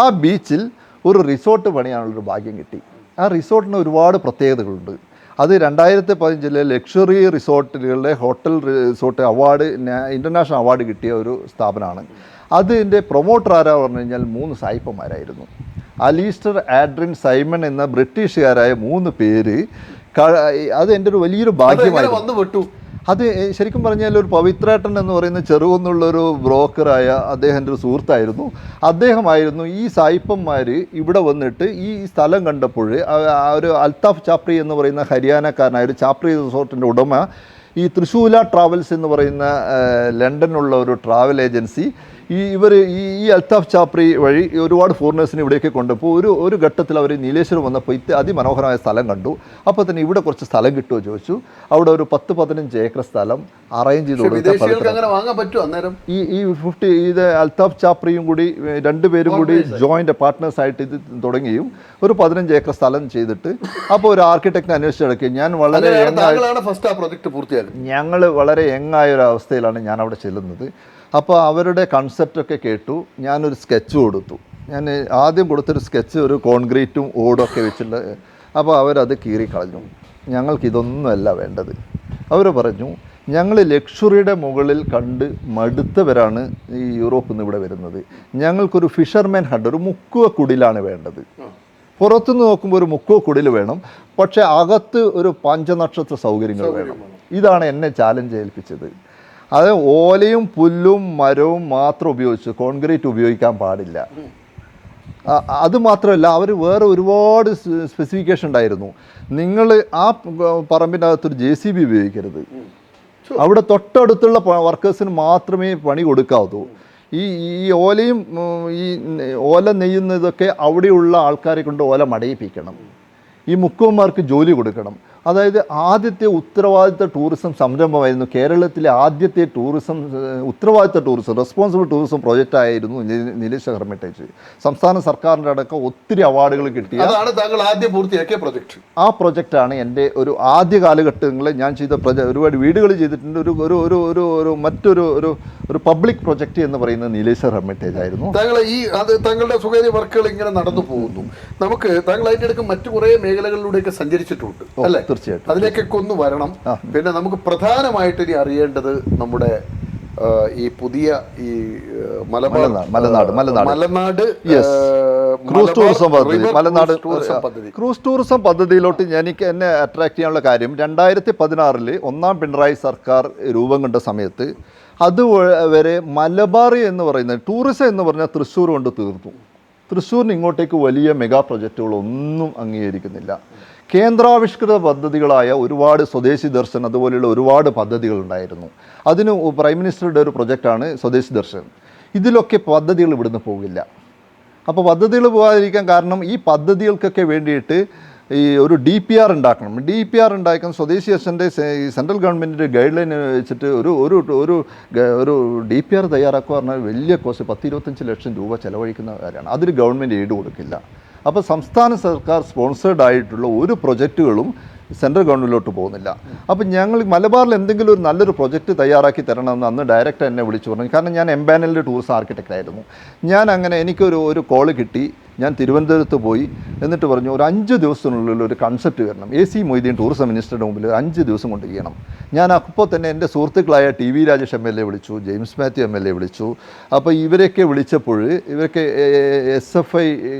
ആ ബീച്ചിൽ ഒരു റിസോർട്ട് പണിയാനുള്ളൊരു ഭാഗ്യം കിട്ടി. ആ റിസോർട്ടിന് ഒരുപാട് പ്രത്യേകതകളുണ്ട്. അത് 2015 ലക്ഷറി റിസോർട്ടുകളുടെ hotel resort award, international award കിട്ടിയ ഒരു സ്ഥാപനമാണ്. അതിൻ്റെ പ്രൊമോട്ടർ ആരാ പറഞ്ഞു കഴിഞ്ഞാൽ 3 സായിപ്പന്മാരായിരുന്നു. അലീസ്റ്റർ, ആഡ്രിൻ, സൈമൺ എന്ന ബ്രിട്ടീഷുകാരായ 3 പേര്. അത് എൻ്റെ ഒരു വലിയൊരു ഭാഗ്യമായിരുന്നു. അത് ശരിക്കും പറഞ്ഞാൽ ഒരു പവിത്രേട്ടൻ എന്ന് പറയുന്ന ചെറുകുന്നുള്ളൊരു ബ്രോക്കറായ അദ്ദേഹത്തിൻ്റെ ഒരു സുഹൃത്തായിരുന്നു. അദ്ദേഹമായിരുന്നു ഈ സായിപ്പന്മാർ ഇവിടെ വന്നിട്ട് ഈ സ്ഥലം കണ്ടപ്പോൾ ഒരു അൽത്താഫ് ചാപ്രി എന്ന് പറയുന്ന ഹരിയാനക്കാരനായ ഒരു ചാപ്രി റിസോർട്ടിൻ്റെ ഉടമ ഈ തൃശൂല ട്രാവൽസ് എന്ന് പറയുന്ന ലണ്ടനിലുള്ള ഒരു ട്രാവൽ ഏജൻസി ഈ അൽത്താഫ് ചാപ്രി വഴി ഒരുപാട് ഫോറിനേഴ്സിനെ ഇവിടേക്ക് കൊണ്ടുപോയി ഒരു ഘട്ടത്തിൽ അവർ നീലേശ്വരം വന്നപ്പോൾ അതിമനോഹരമായ സ്ഥലം കണ്ടു. അപ്പോൾ തന്നെ ഇവിടെ കുറച്ച് സ്ഥലം കിട്ടുമോ ചോദിച്ചു. അവിടെ ഒരു 10-15 ഏക്കർ സ്ഥലം അറേഞ്ച് ചെയ്ത് കൊടുത്ത ഇത് അൽത്താഫ് ചാപ്രിയും കൂടി 2 പേരും കൂടി ജോയിൻ്റ് പാർട്ട്നേഴ്സായിട്ട് ഇത് തുടങ്ങിയും ഒരു 15 ഏക്കർ സ്ഥലം ചെയ്തിട്ട് അപ്പോൾ ഒരു ആർക്കിടെക്റ്റിനെ അന്വേഷിച്ചെടുക്കുക. ഞങ്ങൾ വളരെ യങ്ങായ ഒരു അവസ്ഥയിലാണ് ഞാൻ അവിടെ ചെല്ലുന്നത്. അപ്പോൾ അവരുടെ കൺസെപ്റ്റൊക്കെ കേട്ടു. ഞാനൊരു സ്കെച്ച് കൊടുത്തു. ഞാൻ ആദ്യം കൊടുത്തൊരു സ്കെച്ച് ഒരു കോൺക്രീറ്റും ഓടൊക്കെ വെച്ചുള്ള. അപ്പോൾ അവരത് കീറിക്കളഞ്ഞു. ഞങ്ങൾക്കിതൊന്നുമല്ല വേണ്ടത്. അവർ പറഞ്ഞു, ഞങ്ങൾ ലക്ഷറിയുടെ മുകളിൽ കണ്ട് മടുത്തവരാണ് ഈ യൂറോപ്പിൽ നിന്ന് ഇവിടെ വരുന്നത്. ഞങ്ങൾക്കൊരു ഫിഷർമാൻ ഹഡ്, ഒരു മുക്കുവ കുടിലാണ് വേണ്ടത്. പുറത്തുനിന്ന് നോക്കുമ്പോൾ ഒരു മുക്കുവ കുടിൽ വേണം, പക്ഷേ അകത്ത് ഒരു 5 നക്ഷത്ര സൗകര്യങ്ങൾ വേണം. ഇതാണ് എന്നെ ചാലഞ്ച് ഏൽപ്പിച്ചത്. അത് ഓലയും പുല്ലും മരവും മാത്രം ഉപയോഗിച്ച്, കോൺക്രീറ്റ് ഉപയോഗിക്കാൻ പാടില്ല. അതുമാത്രമല്ല, അവർ വേറെ ഒരുപാട് സ്പെസിഫിക്കേഷൻ ഉണ്ടായിരുന്നു. നിങ്ങൾ ആ പറമ്പിൻ്റെ അകത്തൊരു JCB ഉപയോഗിക്കരുത്. അവിടെ തൊട്ടടുത്തുള്ള വർക്കേഴ്സിന് മാത്രമേ പണി കൊടുക്കാവൂ. ഈ ഓലയും ഈ ഓല നെയ്യുന്നതൊക്കെ അവിടെയുള്ള ആൾക്കാരെ കൊണ്ട് ഓല മടയിപ്പിക്കണം. ഈ മുക്കുവന്മാർക്ക് ജോലി കൊടുക്കണം. അതായത് ആദ്യത്തെ ഉത്തരവാദിത്ത ടൂറിസം സംരംഭമായിരുന്നു കേരളത്തിലെ ആദ്യത്തെ ഉത്തരവാദിത്ത ടൂറിസം, റെസ്പോൺസിബിൾ ടൂറിസം പ്രോജക്റ്റ് ആയിരുന്നു നീലേശ്വർ ഹെർമിറ്റേജ്. സംസ്ഥാന സർക്കാരിൻ്റെ അടക്കം ഒത്തിരി അവാർഡുകൾ കിട്ടിയ ആ പ്രൊജക്റ്റാണ് എൻ്റെ ഒരു ആദ്യ കാലഘട്ടങ്ങളിൽ ഞാൻ ചെയ്ത ഒരുപാട് വീടുകൾ ചെയ്തിട്ടുണ്ട്. ഒരു മറ്റൊരു പബ്ലിക് പ്രൊജക്റ്റ് എന്ന് പറയുന്നത് നീലേശ്വർ ഹെർമിറ്റേജ് ആയിരുന്നു. താങ്കളുടെ സ്വകാര്യ വർക്കുകൾ ഇങ്ങനെ നടന്നു പോകുന്നു. നമുക്ക് താങ്കൾ അതിൻ്റെ ഇടയ്ക്ക് മറ്റു കുറേ മേഖലകളിലൂടെയൊക്കെ സഞ്ചരിച്ചിട്ടുണ്ട് അല്ലേ? തീർച്ചയായിട്ടും അതിലേക്കൊക്കെ ഒന്ന് വരണം. പിന്നെ നമുക്ക് പ്രധാനമായിട്ട് ഇനി അറിയേണ്ടത് നമ്മുടെ ഈ പുതിയ ഈ മലനാട് ക്രൂസ് ടൂറിസം പദ്ധതിയിലോട്ട് എന്നെ അട്രാക്ട് ചെയ്യാനുള്ള കാര്യം 2016 ഒന്നാം പിണറായി സർക്കാർ രൂപം കൊണ്ട സമയത്ത് അതുവരെ മലബാർ എന്ന് പറയുന്നത് ടൂറിസം എന്ന് പറഞ്ഞാൽ തൃശ്ശൂർ കൊണ്ട് തീർന്നു. തൃശ്ശൂരിന് ഇങ്ങോട്ടേക്ക് വലിയ മെഗാ പ്രൊജക്റ്റുകളൊന്നും അംഗീകരിക്കുന്നില്ല. കേന്ദ്രാവിഷ്കൃത പദ്ധതികളായ ഒരുപാട് സ്വദേശി ദർശൻ അതുപോലെയുള്ള ഒരുപാട് പദ്ധതികളുണ്ടായിരുന്നു. അതിന് പ്രൈം മിനിസ്റ്ററുടെ ഒരു പ്രൊജക്റ്റാണ് സ്വദേശി ദർശൻ. ഇതിലൊക്കെ പദ്ധതികൾ ഇവിടുന്ന് പോകില്ല. അപ്പോൾ പദ്ധതികൾ പോകാതിരിക്കാൻ കാരണം ഈ പദ്ധതികൾക്കൊക്കെ വേണ്ടിയിട്ട് ഈ ഒരു DPR ഉണ്ടാക്കണം. DPR ഉണ്ടാക്കാൻ സ്വദേശി ദർശൻ്റെ സെൻട്രൽ ഗവൺമെൻറ്റിൻ്റെ ഗൈഡ് ലൈൻ വെച്ചിട്ട് ഒരു DPR തയ്യാറാക്കുക പറഞ്ഞാൽ വലിയ കോസ്റ്റ് 10-25 ലക്ഷം രൂപ ചിലവഴിക്കുന്ന കാര്യമാണ്. അതിന് ഗവൺമെൻറ് എയ്ഡ് കൊടുക്കില്ല. അപ്പോൾ സംസ്ഥാന സർക്കാർ സ്പോൺസേഡ് ആയിട്ടുള്ള ഒരു പ്രൊജക്റ്റുകളും സെൻട്രൽ ഗവൺമെൻറ്റിലോട്ട് പോകുന്നില്ല. അപ്പോൾ ഞങ്ങൾ മലബാറിൽ എന്തെങ്കിലും ഒരു നല്ലൊരു പ്രൊജക്റ്റ് തയ്യാറാക്കി തരണമെന്ന് അന്ന് ഡയറക്റ്റ് എന്നെ വിളിച്ചു പറഞ്ഞു. കാരണം ഞാൻ എംപാനലിൻ്റെ ടൂറിസം ആർക്കിടെക്റ്റ് ആയിരുന്നു. ഞാൻ അങ്ങനെ എനിക്കൊരു കോള് കിട്ടി. ഞാൻ തിരുവനന്തപുരത്ത് പോയി. എന്നിട്ട് പറഞ്ഞു ഒരു 5 ദിവസത്തിനുള്ളിൽ ഒരു കൺസെപ്റ്റ് വരണം. AC മൊയ്തീൻ ടൂറിസം മിനിസ്റ്ററുടെ മുമ്പിൽ 5 ദിവസം കൊണ്ട് ചെയ്യണം. ഞാൻ അപ്പോൾ തന്നെ എൻ്റെ സുഹൃത്തുക്കളായ TV രാജേഷ് MLA വിളിച്ചു, ജെയിംസ് മാത്യു MLA വിളിച്ചു. അപ്പോൾ ഇവരെയൊക്കെ വിളിച്ചപ്പോൾ ഇവരൊക്കെ SFI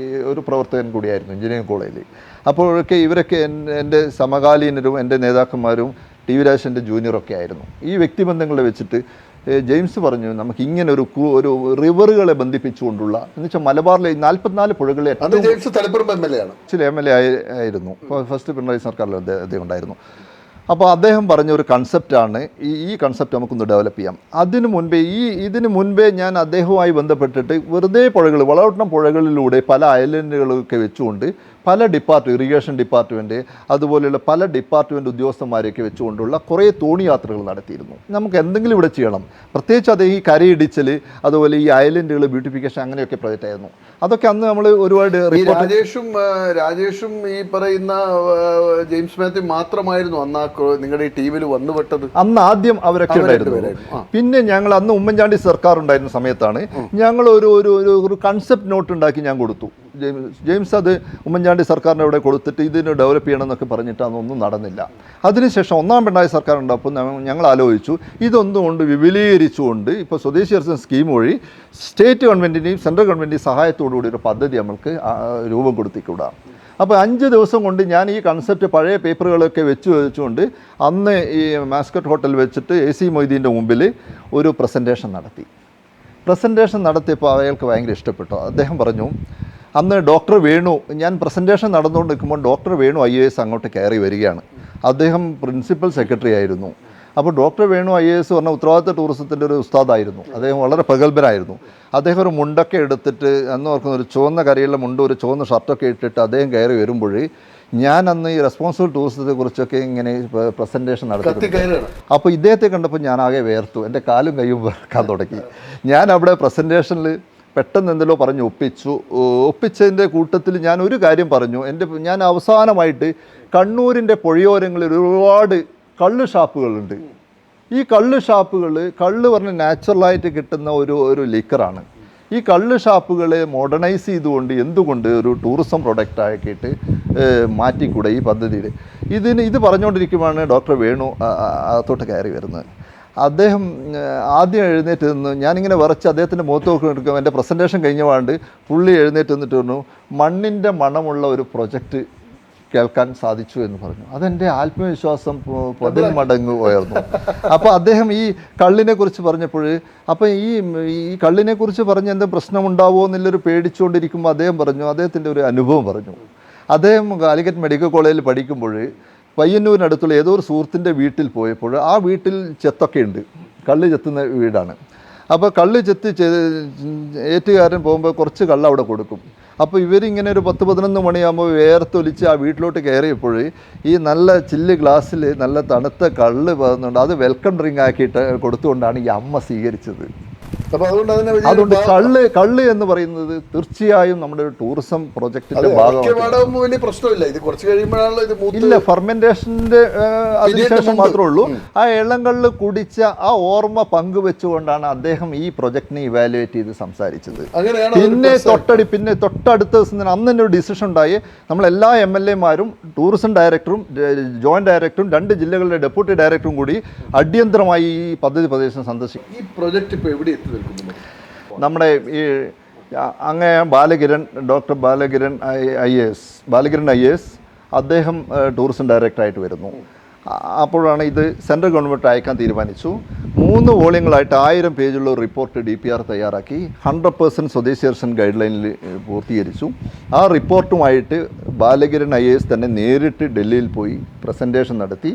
ഒരു പ്രവർത്തകൻ കൂടിയായിരുന്നു എഞ്ചിനീയറിംഗ് കോളേജിൽ. അപ്പോഴൊക്കെ ഇവരൊക്കെ എൻ്റെ സമകാലീനരും എൻ്റെ നേതാക്കന്മാരും TV രാജേഷിൻ്റെ ജൂനിയറൊക്കെ ആയിരുന്നു. ഈ വ്യക്തിബന്ധങ്ങളെ വെച്ചിട്ട് ജെയിംസ് പറഞ്ഞു നമുക്ക് ഇങ്ങനെ ഒരു റിവറുകളെ ബന്ധിപ്പിച്ചുകൊണ്ടുള്ള എന്ന് വെച്ചാൽ മലബാറിലെ 44 പുഴകളെ ജെയിംസ് തലപ്പുറം MLA ആണ്, ചില MLA ആയിരുന്നു. ഫസ്റ്റ് പിണറായി സർക്കാരിൽ അദ്ദേഹം ഉണ്ടായിരുന്നു. അപ്പോൾ അദ്ദേഹം പറഞ്ഞ ഒരു കൺസെപ്റ്റാണ് ഈ കൺസെപ്റ്റ് നമുക്കൊന്ന് ഡെവലപ്പ് ചെയ്യാം. ഇതിനു മുൻപേ ഞാൻ അദ്ദേഹവുമായി ബന്ധപ്പെട്ടിട്ട് വെറുതെ പുഴകൾ, വളവട്ടണം പുഴകളിലൂടെ പല ഐലൻഡുകളൊക്കെ വെച്ചുകൊണ്ട് പല ഇറിഗേഷൻ ഡിപ്പാർട്ട്മെൻറ്റ് അതുപോലെയുള്ള പല ഡിപ്പാർട്ട്മെൻറ്റ് ഉദ്യോഗസ്ഥന്മാരെയൊക്കെ വെച്ചുകൊണ്ടുള്ള കുറേ തോണി യാത്രകൾ നടത്തിയിരുന്നു. നമുക്ക് എന്തെങ്കിലും ഇവിടെ ചെയ്യണം, പ്രത്യേകിച്ച് അത് ഈ കരയിടിച്ചൽ അതുപോലെ ഈ ഐലൻഡുകൾ ബ്യൂട്ടിഫിക്കേഷൻ അങ്ങനെയൊക്കെ പ്രോജക്റ്റ് ആയിരുന്നു. അതൊക്കെ അന്ന് നമ്മൾ ഒരുപാട് രാജേഷും ഈ പറയുന്ന ജെയിംസ് മാത്യു മാത്രമായിരുന്നു അന്ന് നിങ്ങളുടെ ഈ ടീമിൽ വന്നുപെട്ടത്. അന്ന് ആദ്യം അവരൊക്കെ ഉണ്ടായിരുന്നു. പിന്നെ ഞങ്ങൾ അന്ന് ഉമ്മൻചാണ്ടി സർക്കാർ ഉണ്ടായിരുന്ന സമയത്താണ് ഞങ്ങൾ ഒരു കൺസെപ്റ്റ് നോട്ട് ഉണ്ടാക്കി ഞാൻ കൊടുത്തു. ജെയിംസ് അത് ഉമ്മൻചാണ്ടി സർക്കാരിൻ്റെ അവിടെ കൊടുത്തിട്ട് ഇതിന് ഡെവലപ്പ് ചെയ്യണം എന്നൊക്കെ പറഞ്ഞിട്ട് അതൊന്നും നടന്നില്ല. അതിനുശേഷം ഒന്നാം പിണറായി സർക്കാർ ഉണ്ടപ്പോൾ ഞങ്ങൾ ആലോചിച്ചു ഇതൊന്നുകൊണ്ട് വിപുലീകരിച്ചുകൊണ്ട് ഇപ്പോൾ സ്വദേശി ദർശൻ സ്കീം വഴി സ്റ്റേറ്റ് ഗവൺമെൻറ്റിൻ്റെയും സെൻട്രൽ ഗവൺമെൻറ്റിൻ്റെയും സഹായത്തോടുകൂടി ഒരു പദ്ധതി നമ്മൾക്ക് രൂപം കൊടുത്തിക്കൂടാ. അപ്പോൾ 5 ദിവസം കൊണ്ട് ഞാൻ ഈ കൺസെപ്റ്റ് പഴയ പേപ്പറുകളൊക്കെ വെച്ചുകൊണ്ട് അന്ന് ഈ മാസ്കറ്റ് ഹോട്ടൽ വെച്ചിട്ട് AC മൊയ്തീൻ്റെ മുമ്പിൽ ഒരു പ്രസൻറ്റേഷൻ നടത്തിയപ്പോൾ അയാൾക്ക് ഭയങ്കര ഇഷ്ടപ്പെട്ടു. അദ്ദേഹം പറഞ്ഞു, അന്ന് ഡോക്ടർ വേണു, ഞാൻ പ്രസൻറ്റേഷൻ നടന്നുകൊണ്ട് നിൽക്കുമ്പോൾ ഡോക്ടർ വേണു IAS അങ്ങോട്ട് കയറി വരികയാണ്. അദ്ദേഹം പ്രിൻസിപ്പൽ സെക്രട്ടറി ആയിരുന്നു. അപ്പോൾ ഡോക്ടർ വേണു IAS പറഞ്ഞ ഉത്തരവാദിത്ത ടൂറിസത്തിൻ്റെ ഒരു ഉസ്താദായിരുന്നു. അദ്ദേഹം വളരെ പ്രഗത്ഭനായിരുന്നു. അദ്ദേഹം ഒരു മുണ്ടൊക്കെ എടുത്തിട്ട് അന്ന് ഓർക്കുന്ന ഒരു ചുവന്ന കരയുള്ള മുണ്ട്, ഒരു ചുവന്ന ഷർട്ടൊക്കെ ഇട്ടിട്ട് അദ്ദേഹം കയറി വരുമ്പോൾ ഞാൻ അന്ന് ഈ റെസ്പോൺസിബിൾ ടൂറിസത്തെക്കുറിച്ചൊക്കെ ഇങ്ങനെ പ്രസൻറ്റേഷൻ നടത്തി. അപ്പോൾ ഇദ്ദേഹത്തെ കണ്ടപ്പോൾ ഞാൻ ആകെ വേർത്തു, എൻ്റെ കാലും കൈയും വേർക്കാൻ തുടങ്ങി. ഞാൻ അവിടെ പ്രസൻറ്റേഷനിൽ പെട്ടെന്ന് എന്തെല്ലോ പറഞ്ഞ് ഒപ്പിച്ചതിൻ്റെ കൂട്ടത്തിൽ ഞാൻ ഒരു കാര്യം പറഞ്ഞു. ഞാൻ അവസാനമായിട്ട് കണ്ണൂരിൻ്റെ പുഴയോരങ്ങളിൽ ഒരുപാട് കള്ള് ഷാപ്പുകളുണ്ട്. ഈ കള്ള് പറഞ്ഞ നാച്ചുറലായിട്ട് കിട്ടുന്ന ഒരു ലിക്കറാണ്. ഈ കള്ള് ഷാപ്പുകളെ മോഡേണൈസ് ചെയ്തുകൊണ്ട് എന്തുകൊണ്ട് ഒരു ടൂറിസം പ്രൊഡക്റ്റ് ആക്കിയിട്ട് മാറ്റിക്കൂടെ ഈ പദ്ധതിയിൽ. ഇത് പറഞ്ഞുകൊണ്ടിരിക്കുമ്പോഴാണ് ഡോക്ടർ വേണു അകത്തോട്ട് കയറി വരുന്നത്. അദ്ദേഹം ആദ്യം എഴുന്നേറ്റ് നിന്ന് ഞാനിങ്ങനെ വിറച്ച് അദ്ദേഹത്തിൻ്റെ മുഖത്ത് നോക്കി എടുക്കും. എൻ്റെ പ്രസൻറ്റേഷൻ കഴിഞ്ഞപാണ്ട് പുള്ളി എഴുന്നേറ്റ് നിന്നിട്ട് പറഞ്ഞു, മണ്ണിൻ്റെ മണമുള്ള ഒരു പ്രൊജക്റ്റ് കേൾക്കാൻ സാധിച്ചു എന്ന് പറഞ്ഞു. അതെൻ്റെ ആത്മവിശ്വാസം 10 മടങ്ങ് ഉയർന്നു. അപ്പോൾ അദ്ദേഹം ഈ കള്ളിനെക്കുറിച്ച് പറഞ്ഞപ്പോൾ അപ്പോൾ ഈ കള്ളിനെക്കുറിച്ച് പറഞ്ഞ് എന്തെങ്കിലും പ്രശ്നമുണ്ടാവുമോ എന്നുള്ളൊരു പേടിച്ചുകൊണ്ടിരിക്കുമ്പോൾ അദ്ദേഹം പറഞ്ഞു, അദ്ദേഹത്തിൻ്റെ ഒരു അനുഭവം പറഞ്ഞു. അദ്ദേഹം കാലിക്കറ്റ് മെഡിക്കൽ കോളേജിൽ പഠിക്കുമ്പോൾ പയ്യന്നൂരിനടുത്തുള്ള ഏതോ ഒരു സുഹൃത്തിൻ്റെ വീട്ടിൽ പോയപ്പോൾ ആ വീട്ടിൽ ചെത്തൊക്കെ ഉണ്ട്, കള്ള് ചെത്തുന്ന വീടാണ്. അപ്പോൾ കള്ള് ഏറ്റുകാരൻ പോകുമ്പോൾ കുറച്ച് കള്ള് അവിടെ കൊടുക്കും. അപ്പോൾ ഇവരിങ്ങനെ ഒരു 10-11 മണിയാകുമ്പോൾ വേർത്തൊലിച്ച് ആ വീട്ടിലോട്ട് കയറിയപ്പോൾ ഈ നല്ല ചില്ല് ഗ്ലാസ്സിൽ നല്ല തണുത്ത കള്ള് പകർന്നുണ്ട്. അത് വെൽക്കം ഡ്രിങ്ക് ആക്കിയിട്ട് കൊടുത്തുകൊണ്ടാണ് ഈ അമ്മ സ്വീകരിച്ചത്. അതുകൊണ്ട് കള്ള് എന്ന് പറയുന്നത് തീർച്ചയായും നമ്മുടെ ഒരു ടൂറിസം പ്രൊജക്ടിന്റെ ഭാഗമാണ്. ഫെർമെന്റേഷന്റെ അതിനുശേഷം മാത്രമേ ഉള്ളൂ. ആ ഇളങ്കള്ള് കുടിച്ച ആ ഓർമ്മ പങ്കുവെച്ചുകൊണ്ടാണ് അദ്ദേഹം ഈ പ്രൊജക്ടിനെ ഇവാലുവേറ്റ് ചെയ്ത് സംസാരിച്ചത്. പിന്നെ തൊട്ടടുത്ത ദിവസം തന്നെ അന്ന് തന്നെ ഒരു ഡിസിഷൻ ഉണ്ടായി. നമ്മളെല്ലാ MLA-മാരും ടൂറിസം ഡയറക്ടറും ജോയിന്റ് ഡയറക്ടറും 2 ജില്ലകളുടെ ഡെപ്യൂട്ടി ഡയറക്ടറും കൂടി അടിയന്തരമായി ഈ പദ്ധതി പ്രദേശം സന്ദർശിക്കും. ഈ പ്രൊജക്ട് ഇപ്പോൾ എവിടെ എത്തി? നമ്മുടെ ഈ ഡോക്ടർ ബാലകിരൺ IAS അദ്ദേഹം ടൂറിസം ഡയറക്ടറായിട്ട് വരുന്നു. അപ്പോഴാണ് ഇത് സെൻട്രൽ ഗവൺമെൻറ് അയക്കാൻ തീരുമാനിച്ചു. 3 വോള്യങ്ങളായിട്ട് 1000 പേജുള്ള ഒരു റിപ്പോർട്ട് DPR തയ്യാറാക്കി 100% സ്വദേശി ദർശൻ ഗൈഡ് ലൈനിൽ പൂർത്തീകരിച്ചു. ആ റിപ്പോർട്ടുമായിട്ട് ബാലകിരൺ IAS തന്നെ നേരിട്ട് ഡൽഹിയിൽ പോയി പ്രസൻറ്റേഷൻ നടത്തി.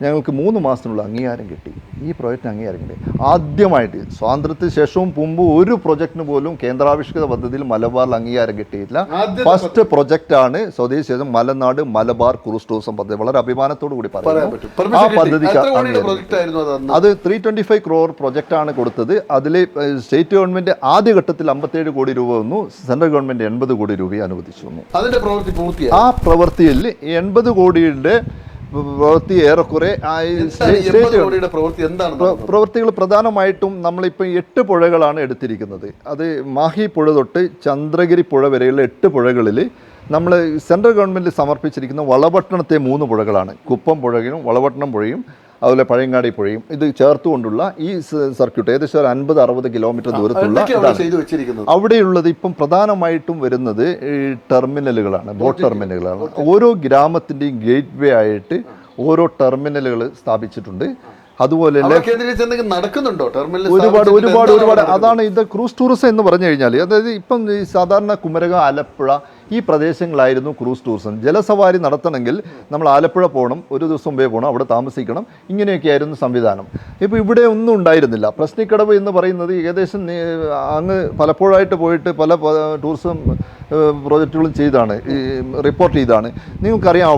ഞങ്ങൾക്ക് 3 മാസത്തിനുള്ള അംഗീകാരം കിട്ടി. ഈ പ്രോജക്റ്റിന് അംഗീകാരം കിട്ടി. ആദ്യമായിട്ട് സ്വാതന്ത്ര്യത്തിന് ശേഷവും മുമ്പ് ഒരു പ്രൊജക്റ്റിന് പോലും കേന്ദ്രാവിഷ്കൃത പദ്ധതിയിൽ മലബാറിൽ അംഗീകാരം കിട്ടിയിട്ടില്ല. ഫസ്റ്റ് പ്രൊജക്റ്റാണ് സ്വദേശി മലനാട് മലബാർ ക്രൂസ് ടൂറിസം പദ്ധതി. വളരെ അഭിമാനത്തോടു കൂടി പറയുന്നു. ആ പദ്ധതിക്ക് അത് 325 crore പ്രൊജക്റ്റാണ് കൊടുത്തത്. അതിൽ സ്റ്റേറ്റ് ഗവൺമെൻറ് ആദ്യഘട്ടത്തിൽ 57 കോടി രൂപ വന്നു. സെൻട്രൽ ഗവൺമെൻറ് 80 കോടി രൂപ അനുവദിച്ചു വന്നു. ആ പ്രവൃത്തിയിൽ 80 കോടിയുടെ പ്രവൃത്തി ഏറെക്കുറെ പ്രവൃത്തികൾ പ്രധാനമായിട്ടും നമ്മളിപ്പോൾ 8 പുഴകളാണ് എടുത്തിരിക്കുന്നത്. അത് മാഹി പുഴ തൊട്ട് ചന്ദ്രഗിരി പുഴ വരെയുള്ള 8 പുഴകളിൽ നമ്മൾ സെൻട്രൽ ഗവൺമെൻറ് സമർപ്പിച്ചിരിക്കുന്ന വളപട്ടണത്തെ 3 പുഴകളാണ്. കുപ്പം പുഴയും വളപട്ടണം പുഴയും അതുപോലെ പഴയങ്ങാടി പുഴയും ഇത് ചേർത്തുകൊണ്ടുള്ള ഈ സർക്യൂട്ട് ഏകദേശം ഒരു 50-60 കിലോമീറ്റർ ദൂരത്തുള്ള അവിടെയുള്ളത് ഇപ്പം പ്രധാനമായിട്ടും വരുന്നത് ഈ ടെർമിനലുകളാണ്, ബോട്ട് ടെർമിനലുകളാണ്. ഓരോ ഗ്രാമത്തിൻ്റെയും ഗേറ്റ് വേ ആയിട്ട് ഓരോ ടെർമിനലുകൾ സ്ഥാപിച്ചിട്ടുണ്ട്. അതുപോലെ നടക്കുന്നുണ്ടോ ഒരുപാട് അതാണ് ഇത് ക്രൂസ് ടൂറിസം എന്ന് പറഞ്ഞു കഴിഞ്ഞാൽ. അതായത് ഇപ്പം ഈ സാധാരണ കുമരകം, ആലപ്പുഴ ഈ പ്രദേശങ്ങളായിരുന്നു ക്രൂസ് ടൂറിസം. ജലസവാരി നടത്തണമെങ്കിൽ നമ്മൾ ആലപ്പുഴ പോകണം, ഒരു ദിവസം മുമ്പേ പോകണം, അവിടെ താമസിക്കണം, ഇങ്ങനെയൊക്കെയായിരുന്നു സംവിധാനം. ഇപ്പോൾ ഇവിടെ ഒന്നും ഉണ്ടായിരുന്നില്ല. പ്രശ്നിക്കടവ് എന്ന് പറയുന്നത് ഏകദേശം അങ്ങ് പലപ്പോഴായിട്ട് പോയിട്ട് പല ടൂറിസം പ്രോജക്റ്റുകളും ചെയ്താണ്, ഈ റിപ്പോർട്ട് ചെയ്താണ്. നിങ്ങൾക്കറിയാം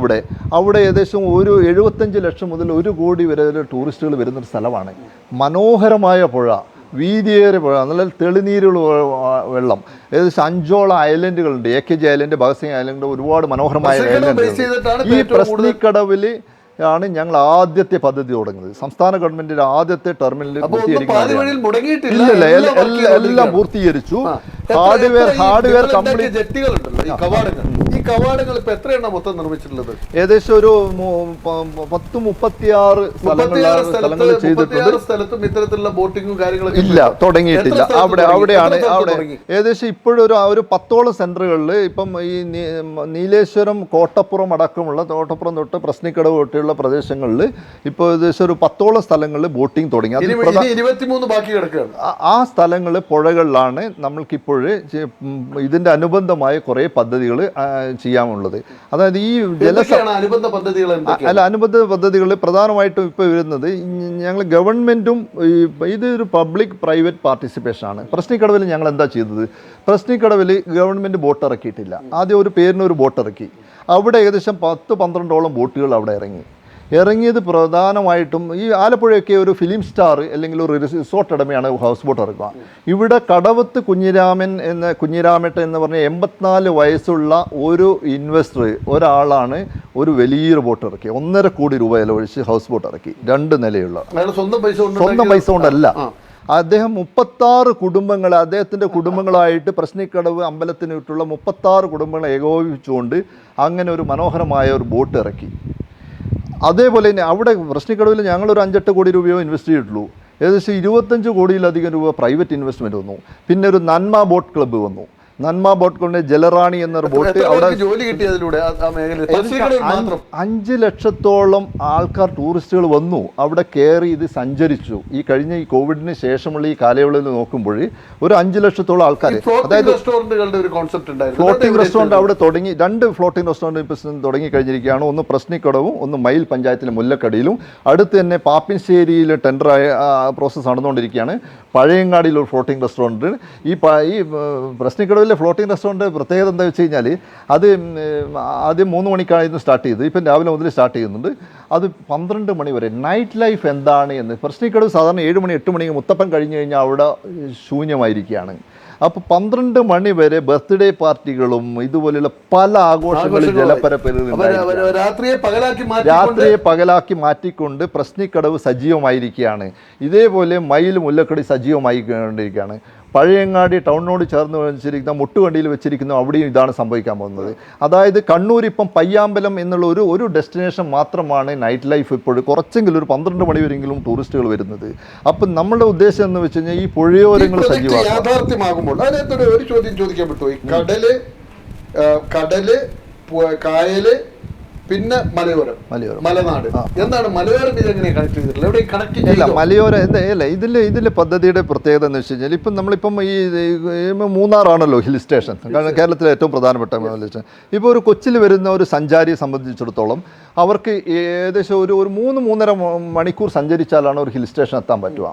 അവിടെ ഏകദേശം ഒരു 75 ലക്ഷം മുതൽ 1 കോടി വരെ ടൂറിസ്റ്റുകൾ വരുന്നൊരു സ്ഥലമാണ്. മനോഹരമായ പുഴ, വീതിയേറിയ പുഴ, നല്ല തെളിനീരുള്ള വെള്ളം. ഏകദേശം 5ഓളം ഐലൻഡുകളുണ്ട്. AKG island, Bhagat Singh island, ഒരുപാട് മനോഹരമായ ഐലൻഡുകൾ. ഈ പ്രശ്നിക്കടവിൽ ആണ് ഞങ്ങൾ ആദ്യത്തെ പദ്ധതി തുടങ്ങുന്നത്. സംസ്ഥാന ഗവൺമെന്റിന്റെ ആദ്യത്തെ ടെർമിനൽ ഇല്ല, എല്ലാം പൂർത്തീകരിച്ചു. Hardware complete. ഏകദേശം ഒരു 10-36 സ്ഥലങ്ങൾ ചെയ്തിട്ടുണ്ട്. ഇത്തരത്തിലുള്ള ബോട്ടിങ്ങും കാര്യങ്ങളും ഇല്ല, തുടങ്ങിയിട്ടില്ല. അവിടെയാണ് ഏകദേശം ഇപ്പോഴൊരു 10ഓളം സെന്ററുകളിൽ ഇപ്പം ഈ നീലേശ്വരം, കോട്ടപ്പുറം അടക്കമുള്ള, കോട്ടപ്പുറം തൊട്ട് പ്രശ്നിക്കടവ് തൊട്ടുള്ള പ്രദേശങ്ങളിൽ ഇപ്പോൾ ഏകദേശം ഒരു 10ഓളം സ്ഥലങ്ങളിൽ ബോട്ടിംഗ് തുടങ്ങി. അത് 23 ബാക്കി കിടക്കുകയാണ്. ആ സ്ഥലങ്ങൾ പുഴകളിലാണ് നമ്മൾക്കിപ്പോൾ ഇതിന്റെ അനുബന്ധമായ കുറേ പദ്ധതികൾ ചെയ്യാനുള്ളത്. അതായത് ഈ അനുബന്ധ പദ്ധതികൾ പ്രധാനമായിട്ടും ഇപ്പോൾ വരുന്നത് ഞങ്ങൾ ഗവൺമെൻറ്റും ഇതൊരു പബ്ലിക് പ്രൈവറ്റ് പാർട്ടിസിപ്പേഷൻ ആണ്. പ്രശ്നിക്കടവിൽ ഞങ്ങൾ എന്താ ചെയ്തത്? പ്രശ്നിക്കടവിൽ ഗവൺമെൻറ് ബോട്ട് ഇറക്കിയിട്ടില്ല. ആദ്യം ഒരു പേരിനൊരു ബോട്ട് ഇറക്കി. അവിടെ ഏകദേശം 10-12ഓളം ബോട്ടുകൾ അവിടെ ഇറങ്ങിയത് പ്രധാനമായിട്ടും ഈ ആലപ്പുഴയൊക്കെ ഒരു ഫിലിം സ്റ്റാർ അല്ലെങ്കിൽ ഒരു റിസോർട്ട് ഉടമയാണ് ഹൗസ് ബോട്ട് ഇറക്കുക. ഇവിടെ കടവത്ത് കുഞ്ഞിരാമേട്ടൻ എന്ന് പറഞ്ഞ 84 വയസ്സുള്ള ഒരു ഇൻവെസ്റ്റർ, ഒരാളാണ് ഒരു വലിയൊരു ബോട്ട് ഇറക്കി. 1.5 കോടി രൂപ ചിലവഴിച്ച് ഹൗസ് ബോട്ട് ഇറക്കി. 2 നിലയുള്ള. സ്വന്തം പൈസ കൊണ്ടല്ല. അദ്ദേഹം 36 കുടുംബങ്ങളെ, അദ്ദേഹത്തിൻ്റെ കുടുംബങ്ങളായിട്ട് പ്രശ്നിക്കടവ് അമ്പലത്തിനിട്ടുള്ള 36 കുടുംബങ്ങളെ ഏകോപിപ്പിച്ചുകൊണ്ട് അങ്ങനെ ഒരു മനോഹരമായ ഒരു ബോട്ട് ഇറക്കി. അതേപോലെ തന്നെ അവിടെ പ്രശ്നിക്കടവിൽ ഞങ്ങളൊരു 5-8 കോടി രൂപയോ ഇൻവെസ്റ്റ് ചെയ്തിട്ടുള്ളൂ. ഏകദേശം 25 കോടിയിലധികം രൂപ പ്രൈവറ്റ് ഇൻവെസ്റ്റ്മെൻറ്റ് വന്നു. പിന്നെ ഒരു നന്മ ബോട്ട് ക്ലബ്ബ് വന്നു. നന്മ ബോട്ട് ക്ലബിൻ്റെ ജലറാണി എന്നൊരു ബോട്ട് അവിടെ ജോലി കിട്ടിയതിലൂടെ 5 ലക്ഷത്തോളം ആൾക്കാർ, ടൂറിസ്റ്റുകൾ വന്നു, അവിടെ കയറി ഇത് സഞ്ചരിച്ചു. ഈ കഴിഞ്ഞ ഈ കോവിഡിന് ശേഷമുള്ള ഈ കാലയളവിൽ നോക്കുമ്പോൾ ഒരു 5 ലക്ഷത്തോളം ആൾക്കാർ. അതായത് ഫ്ലോട്ടിംഗ് റെസ്റ്റോറൻറ്റ് അവിടെ തുടങ്ങി. 2 ഫ്ലോട്ടിംഗ് റെസ്റ്റോറൻറ്റ് ഇപ്പോൾ തുടങ്ങി കഴിഞ്ഞിരിക്കുകയാണ്. ഒന്ന് പ്രശ്നിക്കടവും ഒന്ന് മയിൽ പഞ്ചായത്തിലെ മുല്ലക്കടിയിലും. അടുത്ത് തന്നെ പാപ്പിൻശ്ശേരിയിൽ ടെൻഡറായ പ്രോസസ്സ് നടന്നുകൊണ്ടിരിക്കുകയാണ്. പഴയങ്ങാടിയിൽ ഒരു ഫ്ലോട്ടിംഗ് റെസ്റ്റോറൻറ്റ്. ഈ പ്രശ്നിക്കടവിലെ ഫ്ലോട്ടിംഗ് റെസ്റ്റോറൻറ്റ് പ്രത്യേകത എന്താ വെച്ച് കഴിഞ്ഞാൽ അത് ആദ്യം 3 മണിക്കായിരുന്നു സ്റ്റാർട്ട് ചെയ്തത്. ഇപ്പം രാവിലെ മുതൽ സ്റ്റാർട്ട് ചെയ്യുന്നുണ്ട്. അത് 12 മണി വരെ നൈറ്റ് ലൈഫ് എന്താണ് എന്ന്. പ്രശ്നിക്കടവ് സാധാരണ 7 മണി 8 മണി മുത്തപ്പൻ കഴിഞ്ഞ് കഴിഞ്ഞാൽ അവിടെ ശൂന്യമായിരിക്കുകയാണ്. അപ്പോൾ 12 മണി വരെ ബർത്ത്ഡേ പാർട്ടികളും ഇതുപോലെയുള്ള പല ആഘോഷങ്ങളും ജലപ്പരപ്പിൽ രാത്രിയെ പകലാക്കി മാറ്റിക്കൊണ്ട് പ്രശ്നിക്കടവ് സജീവമായിരിക്കുകയാണ്. ഇതേപോലെ മയിൽ മുല്ലക്കടി സജീവമായിക്കൊണ്ടിരിക്കുകയാണ്. പഴയങ്ങാടി ടൗണിനോട് ചേർന്ന് വെച്ചിരിക്കുന്ന മുട്ടുകണ്ടിയിൽ വെച്ചിരിക്കുന്നു. അവിടെയും ഇതാണ് സംഭവിക്കാൻ പോകുന്നത്. അതായത് കണ്ണൂർ ഇപ്പം പയ്യാമ്പലം എന്നുള്ള ഒരു ഡെസ്റ്റിനേഷൻ മാത്രമാണ് നൈറ്റ് ലൈഫ് ഇപ്പോൾ കുറച്ചെങ്കിലും ഒരു 12 മണി വരെയെങ്കിലും ടൂറിസ്റ്റുകൾ വരുന്നത്. അപ്പം നമ്മുടെ ഉദ്ദേശം എന്ന് വെച്ച് കഴിഞ്ഞാൽ ഈ പുഴയോരങ്ങൾ യാഥാർത്ഥ്യമാകുമ്പോൾ അതിനകത്തൊരു ഒരു ചോദ്യം ചോദിക്കാൻ പറ്റുമോ? കടല്, കായല്, പിന്നെ മലനാട്. എന്താണ് മലയോരം? ഇതെങ്ങനെ കണക്ട് ചെയ്തിട്ടില്ല? എവിടെ കണക്ട് ചെയ്യില്ല മലയോരം അല്ല. ഇതിലെ പദ്ധതിയുടെ പ്രത്യേകത എന്ന് വെച്ച് കഴിഞ്ഞാൽ ഇപ്പം നമ്മളിപ്പം ഈ മൂന്നാറാണല്ലോ ഹിൽ സ്റ്റേഷൻ, കാരണം കേരളത്തിലെ ഏറ്റവും പ്രധാനപ്പെട്ട ഹിൽ സ്റ്റേഷൻ. ഇപ്പോൾ ഒരു കൊച്ചിയിൽ വരുന്ന ഒരു സഞ്ചാരിയെ സംബന്ധിച്ചിടത്തോളം അവർക്ക് ഏകദേശം ഒരു 3-3.5 മണിക്കൂർ സഞ്ചരിച്ചാലാണ് ഒരു ഹിൽ സ്റ്റേഷൻ എത്താൻ പറ്റുക.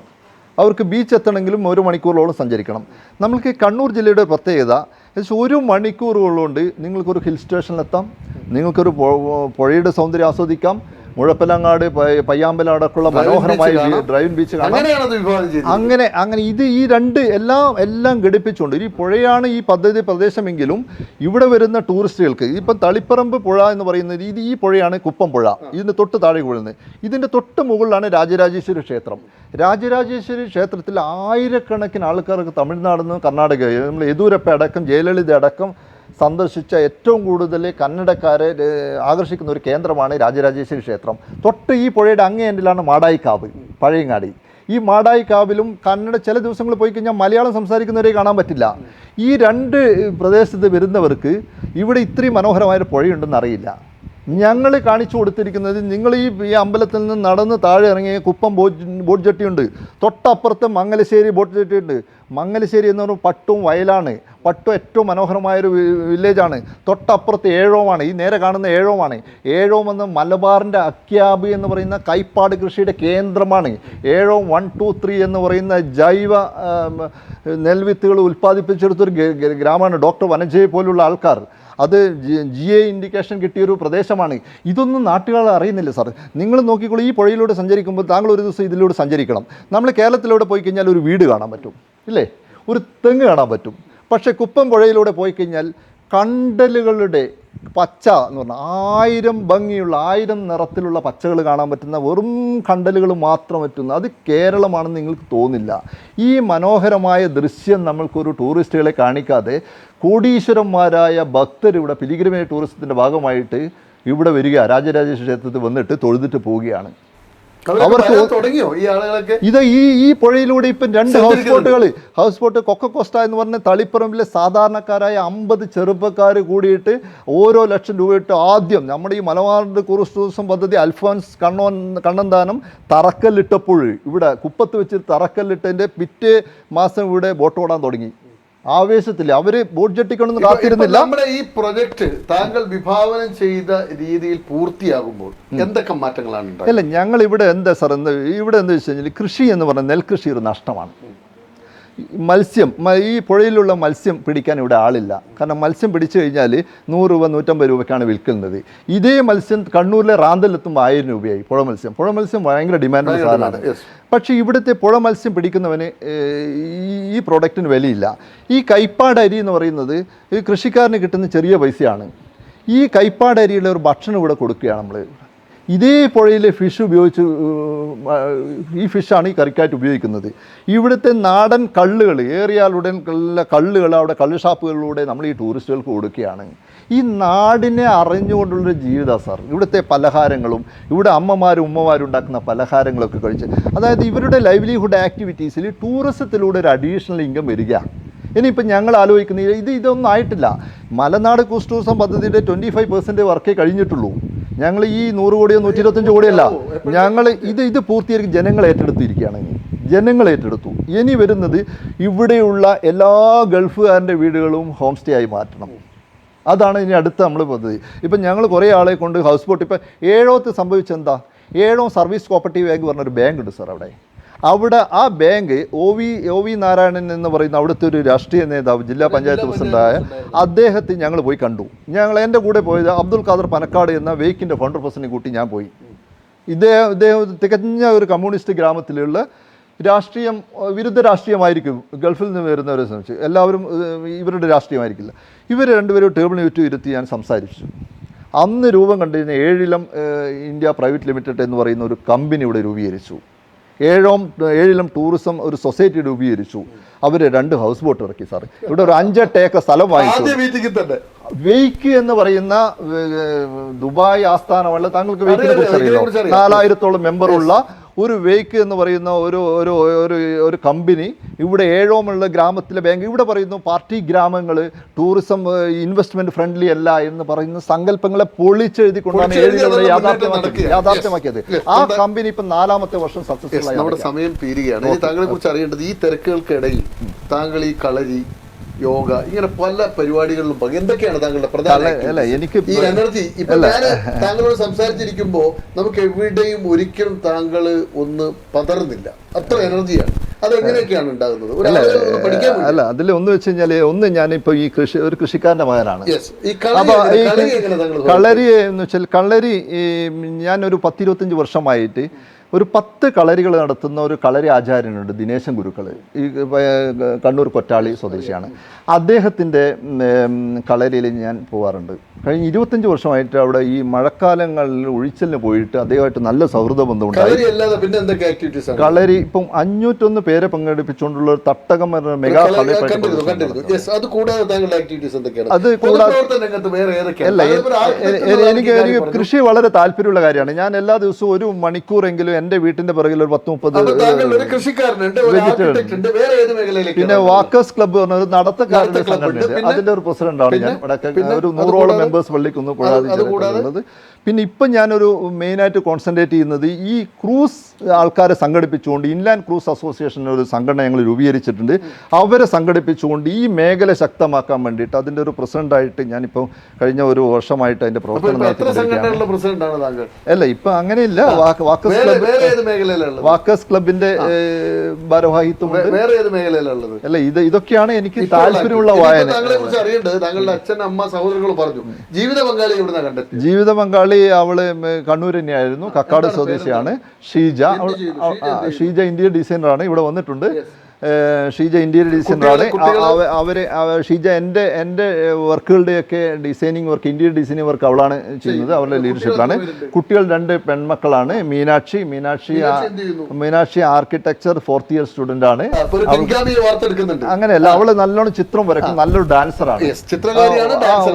അവർക്ക് ബീച്ച് എത്തണമെങ്കിലും 1 മണിക്കൂറോളം സഞ്ചരിക്കണം. നമുക്ക് കണ്ണൂർ ജില്ലയുടെ പ്രത്യേകത ഏകദേശം 1 മണിക്കൂറുകൊണ്ട് നിങ്ങൾക്കൊരു ഹിൽ സ്റ്റേഷനിലെത്താം, നിങ്ങൾക്കൊരു പുഴയുടെ സൗന്ദര്യം ആസ്വദിക്കാം, മുഴപ്പിലങ്ങാട്, പയ്യാമ്പലം അടക്കമുള്ള മനോഹരമായ ഡ്രൈവിംഗ് ബീച്ച് കാണാം. അങ്ങനെ ഇത് ഈ എല്ലാം ഘടിപ്പിച്ചുകൊണ്ട് ഈ പുഴയാണ് ഈ പദ്ധതി പ്രദേശമെങ്കിലും ഇവിടെ വരുന്ന ടൂറിസ്റ്റുകൾക്ക് ഇപ്പം തളിപ്പറമ്പ് പുഴ എന്ന് പറയുന്നത് ഈ പുഴയാണ് കുപ്പം പുഴ. ഇതിൻ്റെ തൊട്ട് താഴെ വീഴുന്നത്. ഇതിൻ്റെ തൊട്ട് മുകളിലാണ് രാജരാജേശ്വരി ക്ഷേത്രം. രാജരാജേശ്വരി ക്ഷേത്രത്തിൽ ആയിരക്കണക്കിന് ആൾക്കാർക്ക് തമിഴ്നാട് നിന്ന് കർണാടക, നമ്മൾ യെദ്യൂരപ്പ അടക്കം ജയലളിത അടക്കം സന്ദർശിച്ച ഏറ്റവും കൂടുതൽ കന്നഡക്കാരെ ആകർഷിക്കുന്ന ഒരു കേന്ദ്രമാണ് രാജരാജേശ്വരി ക്ഷേത്രം. തൊട്ട് ഈ പുഴയുടെ അങ്ങേ എൻഡിലാണ് മാടായിക്കാവ്, പഴയങ്ങാടി. ഈ മാടായിക്കാവിലും കന്നഡ ചില ദിവസങ്ങൾ പോയി കഴിഞ്ഞാൽ മലയാളം സംസാരിക്കുന്നവരെ കാണാൻ പറ്റില്ല. ഈ 2 പ്രദേശത്ത് വരുന്നവർക്ക് ഇവിടെ ഇത്രയും മനോഹരമായൊരു പുഴയുണ്ടെന്ന് അറിയില്ല. ഞങ്ങൾ കാണിച്ചു കൊടുത്തിരിക്കുന്നത് നിങ്ങൾ ഈ അമ്പലത്തിൽ നിന്ന് നടന്ന് താഴെ ഇറങ്ങിയ കുപ്പം ബോട്ട് ജെട്ടിയുണ്ട്, തൊട്ടപ്പുറത്ത് മംഗലശ്ശേരി ബോട്ട് ജെട്ടിയുണ്ട്. മംഗലശ്ശേരി എന്ന് പറയുമ്പോൾ പട്ടും വയലാണ്. പട്ടും ഏറ്റവും മനോഹരമായൊരു വില്ലേജാണ്. തൊട്ടപ്പുറത്ത് ഏഴോമാണ്, ഈ നേരെ കാണുന്ന ഏഴോമാണ്. ഏഴോം എന്ന മലബാറിൻ്റെ അക്യാബ് എന്ന് പറയുന്ന കൈപ്പാട് കൃഷിയുടെ കേന്ദ്രമാണ്. ഏഴോം 1, 2, 3 എന്ന് പറയുന്ന ജൈവ നെൽവിത്തുകൾ ഉൽപ്പാദിപ്പിച്ചെടുത്തൊരു ഗ്രാമമാണ്. ഡോക്ടർ വനജയെ പോലുള്ള ആൾക്കാർ അത് GA ഇൻഡിക്കേഷൻ കിട്ടിയൊരു പ്രദേശമാണ്. ഇതൊന്നും നാട്ടുകാർ അറിയുന്നില്ല സാർ. നിങ്ങൾ നോക്കിക്കോളൂ, ഈ പുഴയിലൂടെ സഞ്ചരിക്കുമ്പോൾ താങ്കൾ ഒരു ദിവസം ഇതിലൂടെ സഞ്ചരിക്കണം. നമ്മൾ കേരളത്തിലൂടെ പോയി കഴിഞ്ഞാൽ ഒരു വീട് കാണാൻ പറ്റും, ഇല്ലേ, ഒരു തെങ്ങ് കാണാൻ പറ്റും. പക്ഷേ കുപ്പം പുഴയിലൂടെ പോയി കഴിഞ്ഞാൽ കണ്ടലുകളുടെ പച്ച എന്ന് പറഞ്ഞാൽ 1000 ഭംഗിയുള്ള 1000 നിറത്തിലുള്ള പച്ചകൾ കാണാൻ പറ്റുന്ന വെറും കണ്ടലുകൾ മാത്രം പറ്റുന്ന അത് കേരളമാണെന്ന് നിങ്ങൾക്ക് തോന്നില്ല. ഈ മനോഹരമായ ദൃശ്യം നമ്മൾക്കൊരു ടൂറിസ്റ്റുകളെ കാണിക്കാതെ കോടീശ്വരന്മാരായ ഭക്തർ ഇവിടെ പിലിഗ്രിമേജ് ടൂറിസത്തിൻ്റെ ഭാഗമായിട്ട് ഇവിടെ വരിക, രാജരാജേശ്വര ക്ഷേത്രത്തിൽ വന്നിട്ട് തൊഴുതിട്ട് പോവുകയാണ്. അവർക്ക് തുടങ്ങിയോ ഈ ആളുകളൊക്കെ? ഇത് ഈ പുഴയിലൂടെ ഇപ്പം 2 ഹൗസ് ബോട്ട് കൊക്കക്കോസ്റ്റ എന്ന് പറഞ്ഞ തളിപ്പറമ്പിലെ സാധാരണക്കാരായ 50 ചെറുപ്പക്കാർ കൂടിയിട്ട് ഓരോ ലക്ഷം രൂപ ഇട്ട് ആദ്യം നമ്മുടെ ഈ മലബാർ ടൂറിസം പദ്ധതി അൽഫോൻസ് കണ്ണന്താനം തറക്കല്ലിട്ടപ്പോൾ ഇവിടെ കുപ്പത്ത് വെച്ച് തറക്കല്ലിട്ടതിൻ്റെ പിറ്റേ മാസം ഇവിടെ ബോട്ട് ഓടാൻ തുടങ്ങി. ആവേശത്തിൽ അവർ ബോട്ട് ജെട്ടിക്കൊണ്ടൊന്നും കാത്തിരുന്നില്ല. നമ്മുടെ ഈ പ്രൊജക്ട് താങ്കൾ വിഭാവനം ചെയ്ത രീതിയിൽ പൂർത്തിയാകുമ്പോൾ എന്തൊക്കെ മാറ്റങ്ങളാണ് ഉണ്ടായത്? അല്ല, ഞങ്ങൾ ഇവിടെ എന്താ സാർ, ഇവിടെ എന്താ വെച്ച് കഴിഞ്ഞാൽ കൃഷി എന്ന് പറഞ്ഞാൽ നെൽകൃഷി ഒരു നഷ്ടമാണ്. മത്സ്യം, ഈ പുഴയിലുള്ള മത്സ്യം പിടിക്കാൻ ഇവിടെ ആളില്ല. കാരണം മത്സ്യം പിടിച്ചു കഴിഞ്ഞാൽ 100 രൂപ 150 രൂപയ്ക്കാണ് വിൽക്കുന്നത്. ഇതേ മത്സ്യം കണ്ണൂരിലെ റാന്തലെത്തുമ്പോൾ 1000 രൂപയായി. പുഴ മത്സ്യം ഭയങ്കര ഡിമാൻഡുള്ള സാധനമാണ്. പക്ഷേ ഇവിടുത്തെ പുഴ മത്സ്യം പിടിക്കുന്നവന് ഈ പ്രോഡക്റ്റിന് വിലയില്ല. ഈ കൈപ്പാട് അരി എന്ന് പറയുന്നത് ഈ കൃഷിക്കാരന് കിട്ടുന്ന ചെറിയ പൈസയാണ്. ഈ കൈപ്പാട് അരിയുടെ ഒരു ഭക്ഷണം ഇവിടെ കൊടുക്കുകയാണ് നമ്മൾ. ഇതേ പുഴയിലെ ഫിഷ് ഉപയോഗിച്ച് ഈ ഫിഷാണ് ഈ കറിക്കായിട്ട് ഉപയോഗിക്കുന്നത്. ഇവിടുത്തെ നാടൻ കള്ളുകൾ ഏറിയാലുടൻ കള്ളുകൾ അവിടെ കള്ള് ഷാപ്പുകളിലൂടെ നമ്മൾ ഈ ടൂറിസ്റ്റുകൾക്ക് കൊടുക്കുകയാണ്. ഈ നാടിനെ അറിഞ്ഞുകൊണ്ടുള്ളൊരു ജീവിതമാണ് സാർ. ഇവിടുത്തെ പലഹാരങ്ങളും ഇവിടെ അമ്മമാരും ഉമ്മമാരും ഉണ്ടാക്കുന്ന പലഹാരങ്ങളൊക്കെ കഴിച്ച്, അതായത് ഇവരുടെ ലൈവ്ലിഹുഡ് ആക്ടിവിറ്റീസിൽ ടൂറിസത്തിലൂടെ ഒരു അഡീഷണൽ ഇൻകം വരിക. ഇനിയിപ്പോൾ ഞങ്ങൾ ആലോചിക്കുന്നത് ഇതൊന്നും ആയിട്ടില്ല. മലനാട് ക്രൂസ് ടൂറിസം പദ്ധതിയുടെ 25% വർക്കേ കഴിഞ്ഞിട്ടുള്ളൂ. ഞങ്ങൾ ഈ 100 കോടിയോ 125 കോടിയല്ല, ഞങ്ങൾ ഇത് പൂർത്തീകരിക്കും. ജനങ്ങൾ ഏറ്റെടുത്തിരിക്കുകയാണ്. ജനങ്ങൾ ഏറ്റെടുത്തു. ഇനി വരുന്നത് ഇവിടെയുള്ള എല്ലാ ഗൾഫുകാരൻ്റെ വീടുകളും ഹോം സ്റ്റേ ആയി മാറ്റണം. അതാണ് ഇനി അടുത്ത നമ്മൾ പദ്ധതി. ഇപ്പം ഞങ്ങൾ കുറേ ആളെ കൊണ്ട് ഹൗസ് ബോട്ട്, ഇപ്പം ഏഴോത്ത് സംഭവിച്ചെന്താ, ഏഴോ സർവീസ് കോപ്പറേറ്റീവ് ബാങ്ക് പറഞ്ഞൊരു ബാങ്ക് ഉണ്ട് സാർ അവിടെ ആ ബാങ്ക് ഒ വി നാരായണൻ എന്ന് പറയുന്ന അവിടുത്തെ ഒരു രാഷ്ട്രീയ നേതാവ്, ജില്ലാ പഞ്ചായത്ത് പ്രസിഡൻ്റായ അദ്ദേഹത്തെ ഞങ്ങൾ പോയി കണ്ടു. എൻ്റെ കൂടെ പോയത് അബ്ദുൽ ഖാദർ പനക്കാട് എന്ന വേക്കിൻ്റെ ഫൗണ്ടർ പ്രസിഡന്റ് കൂട്ടി ഞാൻ പോയി. ഇദ്ദേഹം തികഞ്ഞ ഒരു കമ്മ്യൂണിസ്റ്റ് ഗ്രാമത്തിലുള്ള വിരുദ്ധ രാഷ്ട്രീയമായിരിക്കും, ഗൾഫിൽ നിന്ന് വരുന്നവരെ സംബന്ധിച്ച് എല്ലാവരും ഇവരുടെ രാഷ്ട്രീയമായിരിക്കില്ല. ഇവർ രണ്ടുപേരും ടേബിളിന് ചുറ്റും ഇരുത്തി ഞാൻ സംസാരിച്ചു. അന്ന് രൂപം കണ്ടിരുന്ന ഏഴിലം ഇന്ത്യ പ്രൈവറ്റ് ലിമിറ്റഡ് എന്ന് പറയുന്ന ഒരു കമ്പനി ഇവിടെ രൂപീകരിച്ചു. ഏഴിലം ടൂറിസം ഒരു സൊസൈറ്റി രൂപീകരിച്ചു. അവർ 2 ഹൗസ് ബോട്ട് ഇറക്കി സാർ. ഇവിടെ ഒരു 5-8 ഏക്കർ സ്ഥലം വാങ്ങിച്ചു. വെയ്ക്ക് എന്ന് പറയുന്ന ദുബായ് ആസ്ഥാനമുള്ള, താങ്കൾക്ക് വെയ്ക്കിനെ കുറിച്ച് അറിയാമോ, 4000-ഓളം മെമ്പറുള്ള ഒരു വെയ്ക്ക് എന്ന് പറയുന്ന ഒരു കമ്പനി ഇവിടെ ഏഴോമുള്ള ഗ്രാമത്തിലെ ബാങ്ക്. ഇവിടെ പറയുന്നു പാർട്ടി ഗ്രാമങ്ങൾ ടൂറിസം ഇൻവെസ്റ്റ്മെന്റ് ഫ്രണ്ട്ലി അല്ല എന്ന് പറയുന്ന സങ്കല്പങ്ങളെ പൊളിച്ചെഴുതിക്കൊണ്ടാണ് ഏഴിലവിടെ യാഥാർത്ഥ്യമാക്കിയത്. ആ കമ്പനി ഇപ്പം 4ാമത്തെ വർഷം സക്സസ്ഫുൾ ആയി. നമ്മുടെ സമയം തീരുകയാണ്. താങ്കളെ കുറിച്ച് അറിയേണ്ടത്, ഈ തിരക്കുകൾക്കിടയിൽ താങ്കൾ ഈ കളരി, യോഗ, ഇങ്ങനെ പല പരിപാടികളിലും എന്തൊക്കെയാണ് താങ്കളുടെ പ്രധാന ഈ എനർജി? ഇപ്പൊ ഞാൻ താങ്കളോട് സംസാരിച്ചിരിക്കുമ്പോ നമുക്ക് എവിടെയും ഒരിക്കലും താങ്കൾ ഒന്ന് പതറുന്നില്ല, അത്ര എനർജിയാണ്. അതെങ്ങനെയൊക്കെയാണ് ഉണ്ടാകുന്നത്? അല്ല, അതിൽ ഒന്ന് വെച്ച് കഴിഞ്ഞാൽ, ഞാനിപ്പോ ഈ ഒരു കൃഷിക്കാരന്റെ മകനാണ്. കളരി എന്ന് വെച്ചാൽ ഞാനൊരു 10-25 വർഷമായിട്ട് ഒരു 10 കളരികൾ നടത്തുന്ന ഒരു കളരി ആചാര്യനുണ്ട്, ദിനേശൻ ഗുരുക്കൾ. ഈ കണ്ണൂർ കൊറ്റാളി സ്വദേശിയാണ്. അദ്ദേഹത്തിൻ്റെ കളരിയിൽ ഞാൻ പോകാറുണ്ട്. കഴിഞ്ഞ 25 വർഷമായിട്ട് അവിടെ ഈ മഴക്കാലങ്ങളിൽ ഒഴിച്ചലിന് പോയിട്ട് അദ്ദേഹമായിട്ട് നല്ല സൗഹൃദ ബന്ധമുണ്ടായി. കളരി ഇപ്പം 501 പേരെ പങ്കെടുപ്പിച്ചുകൊണ്ടുള്ള ഒരു തട്ടകം മെഗാ കളരി. അത് കൂടാതെ അല്ല, എനിക്ക് കൃഷി വളരെ താല്പര്യമുള്ള കാര്യമാണ്. ഞാൻ എല്ലാ ദിവസവും 1 മണിക്കൂറെങ്കിലും എൻ്റെ വീട്ടിൻ്റെ പിറകിൽ ഒരു 10-30 അപ്പൊ താങ്കൾ ഒരു കൃഷിക്കാരനുണ്ട്, ഒരു ആർക്കിടെക്ട് ഉണ്ട്, വേറെ ഏത് മേഖലയിലേക്ക്? പിന്നെ വാക്കേഴ്സ് ക്ലബ്ബ് പറഞ്ഞ ഒരു നടത്തക്കാരുടെ നടത്ത club ഉണ്ട്. സംഘടനയുണ്ട്. അതിന്റെ ഒരു പ്രസിഡന്റാണ് ഞാൻ. ഇവിടെ ഒരു 100ഓളം മെമ്പേഴ്സ് പള്ളിക്കുന്ന് കൂടാതെ പിന്നെ ഇപ്പം ഞാനൊരു മെയിനായിട്ട് കോൺസെൻട്രേറ്റ് ചെയ്യുന്നത് ഈ ക്രൂസ് ആൾക്കാരെ സംഘടിപ്പിച്ചുകൊണ്ട് ഇൻലാൻഡ് ക്രൂസ് അസോസിയേഷൻ ഒരു സംഘടന ഞങ്ങൾ രൂപീകരിച്ചിട്ടുണ്ട്. അവരെ സംഘടിപ്പിച്ചുകൊണ്ട് ഈ മേഖല ശക്തമാക്കാൻ വേണ്ടിയിട്ട് അതിൻ്റെ ഒരു പ്രസിഡന്റായിട്ട് ഞാനിപ്പോൾ കഴിഞ്ഞ ഒരു വർഷമായിട്ട് അതിൻ്റെ പ്രവർത്തനം നടത്തിക്കൊണ്ടിരിക്കുകയാണ്. അല്ല ഇപ്പം അങ്ങനെയില്ല. വാക്കേഴ്സ് ക്ലബിന്റെ ഭാരവാഹിത്വം അല്ല ഇതൊക്കെയാണ് എനിക്ക് താല്പര്യമുള്ള വായന. താങ്കളുടെ അച്ഛൻ, അമ്മ, സഹോദരങ്ങൾ പറഞ്ഞു ജീവിത പങ്കാളി എവിടുന്നാ കണ്ടെത്തി? ജീവിത പങ്കാളി അവള് കണ്ണൂർ തന്നെയായിരുന്നു. കക്കാട് സ്വദേശിയാണ് ഷീജ. ഷീജ ഇന്റീരിയർ ഡിസൈനറാണ്, ഇവിടെ വന്നിട്ടുണ്ട്. ഷീജ ഇന്റീരിയർ ഡിസൈനറാണ്. ഷീജ എൻ്റെ വർക്കുകളുടെയൊക്കെ designing work, interior designing work അവളാണ് ചെയ്യുന്നത്. അവളുടെ ലീഡർഷിപ്പിലാണ്. കുട്ടികൾ 2 പെൺമക്കളാണ്. Meenakshi architecture 4th year student ആണ്. അങ്ങനെയല്ല, അവള് നല്ലോണം ചിത്രം വരക്കും, നല്ലൊരു ഡാൻസറാണ്.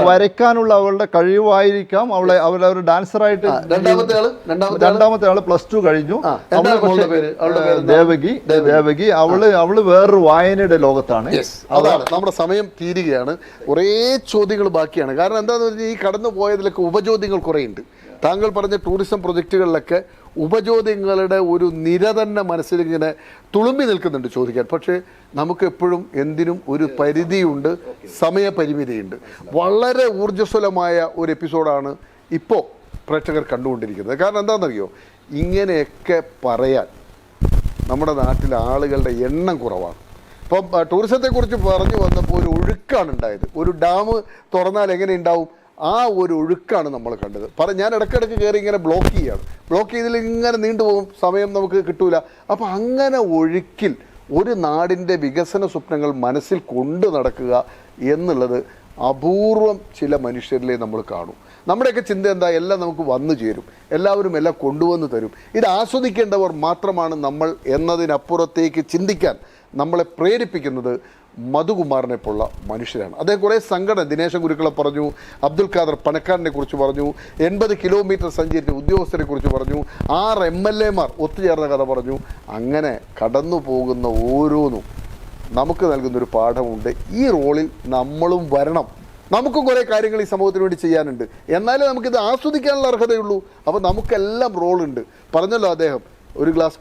വരയ്ക്കാനുള്ള അവളുടെ കഴിവായിരിക്കാം അവളെ ഒരു ഡാൻസറായിട്ട്. രണ്ടാമത്തെ ആള് +2 കഴിഞ്ഞു. ദേവകി അവള് വേറൊരു വായനയുടെ ലോകത്താണ്. അതാണ് നമ്മുടെ സമയം തീരുകയാണ്. കുറേ ചോദ്യങ്ങൾ ബാക്കിയാണ്. കാരണം എന്താണെന്ന് പറഞ്ഞാൽ ഈ കടന്നു പോയതിലൊക്കെ ഉപചോദ്യങ്ങൾ കുറേ ഉണ്ട്. താങ്കൾ പറഞ്ഞ ടൂറിസം പ്രൊജക്റ്റുകളിലൊക്കെ ഉപചോദ്യങ്ങളുടെ ഒരു നിര തന്നെ മനസ്സിലിങ്ങനെ തുളുമ്പി നിൽക്കുന്നുണ്ട് ചോദിക്കാൻ. പക്ഷേ നമുക്ക് എപ്പോഴും എന്തിനും ഒരു പരിധിയുണ്ട്, സമയപരിമിതിയുണ്ട്. വളരെ ഊർജ്ജസ്വലമായ ഒരു എപ്പിസോഡാണ് ഇപ്പോൾ പ്രേക്ഷകർ കണ്ടുകൊണ്ടിരിക്കുന്നത്. കാരണം എന്താണെന്നറിയോ, ഇങ്ങനെയൊക്കെ പറയാൻ നമ്മുടെ നാട്ടിലെ ആളുകളുടെ എണ്ണം കുറവാണ്. ഇപ്പം ടൂറിസത്തെക്കുറിച്ച് പറഞ്ഞു വന്നപ്പോൾ ഒരു ഒഴുക്കാണ് ഉണ്ടായത്. ഒരു ഡാം തുറന്നാൽ എങ്ങനെ ഉണ്ടാവും, ആ ഒരു ഒഴുക്കാണ് നമ്മൾ കണ്ടത്. ഞാൻ ഇടയ്ക്കിടയ്ക്ക് കയറി ഇങ്ങനെ ബ്ലോക്ക് ചെയ്തതിൽ ഇങ്ങനെ നീണ്ടുപോകും, സമയം നമുക്ക് കിട്ടൂല. അപ്പം അങ്ങനെ ഒഴുക്കിൽ ഒരു നാടിൻ്റെ വികസന സ്വപ്നങ്ങൾ മനസ്സിൽ കൊണ്ടു നടക്കുക എന്നുള്ളത് അപൂർവം ചില മനുഷ്യരിലേ നമ്മൾ കാണും. നമ്മുടെയൊക്കെ ചിന്ത എന്താ, എല്ലാം നമുക്ക് വന്നു ചേരും, എല്ലാവരും എല്ലാം കൊണ്ടുവന്ന് തരും, ഇത് ആസ്വദിക്കേണ്ടവർ മാത്രമാണ് നമ്മൾ എന്നതിനപ്പുറത്തേക്ക് ചിന്തിക്കാൻ നമ്മളെ പ്രേരിപ്പിക്കുന്നത് മധുകുമാറിനെ പോലുള്ള മനുഷ്യരാണ്. അദ്ദേഹം കുറേ സംഘടന, ദിനേശൻ ഗുരുക്കളെ പറഞ്ഞു, അബ്ദുൽ ഖാദർ പണക്കാരനെ കുറിച്ച് പറഞ്ഞു, 80 കിലോമീറ്റർ സഞ്ചരിച്ച ഉദ്യോഗസ്ഥരെ കുറിച്ച് പറഞ്ഞു, 6 MLA ഒത്തുചേർന്ന കഥ പറഞ്ഞു. അങ്ങനെ കടന്നു പോകുന്ന ഓരോന്നും നമുക്ക് നൽകുന്നൊരു പാഠമുണ്ട്. ഈ റോളിൽ നമ്മളും വരണം. നമുക്കും കുറേ കാര്യങ്ങൾ ഈ സമൂഹത്തിന് വേണ്ടി ചെയ്യാനുണ്ട്. എന്നാലേ നമുക്കിത് ആസ്വദിക്കാനുള്ള അർഹതയുള്ളൂ. അപ്പോൾ നമുക്കെല്ലാം റോളുണ്ട്. പറഞ്ഞല്ലോ അദ്ദേഹം, ഒരു ഗ്ലാസ്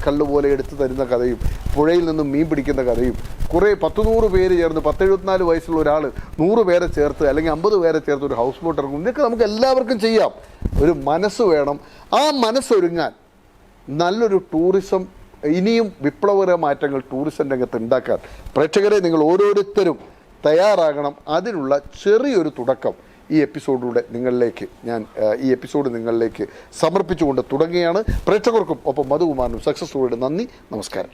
കള്ള് പോലെ എടുത്തു തരുന്ന കഥയും, പുഴയിൽ നിന്നും മീൻ പിടിക്കുന്ന കഥയും, കുറേ 10-100 പേര് ചേർന്ന് 74 വയസ്സുള്ള ഒരാൾ 100 പേരെ ചേർത്ത് അല്ലെങ്കിൽ 50 പേരെ ചേർത്ത് ഒരു ഹൗസ് ബോട്ട് ഇറങ്ങും. ഇതൊക്കെ നമുക്ക് എല്ലാവർക്കും ചെയ്യാം. ഒരു മനസ്സ് വേണം. ആ മനസ്സൊരുങ്ങാൻ നല്ലൊരു ടൂറിസം, ഇനിയും വിപ്ലവകര മാറ്റങ്ങൾ ടൂറിസം രംഗത്ത് ഉണ്ടാക്കാൻ പ്രേക്ഷകരെ നിങ്ങൾ ഓരോരുത്തരും തയ്യാറാകണം. അതിനുള്ള ചെറിയൊരു തുടക്കം ഈ എപ്പിസോഡിലൂടെ ഈ എപ്പിസോഡ് നിങ്ങളിലേക്ക് സമർപ്പിച്ചുകൊണ്ട് തുടങ്ങുകയാണ്. പ്രേക്ഷകർക്കും ഒപ്പം മധുകുമാറിനും സക്സസ് സ്റ്റോറിയുടെ നന്ദി, നമസ്കാരം.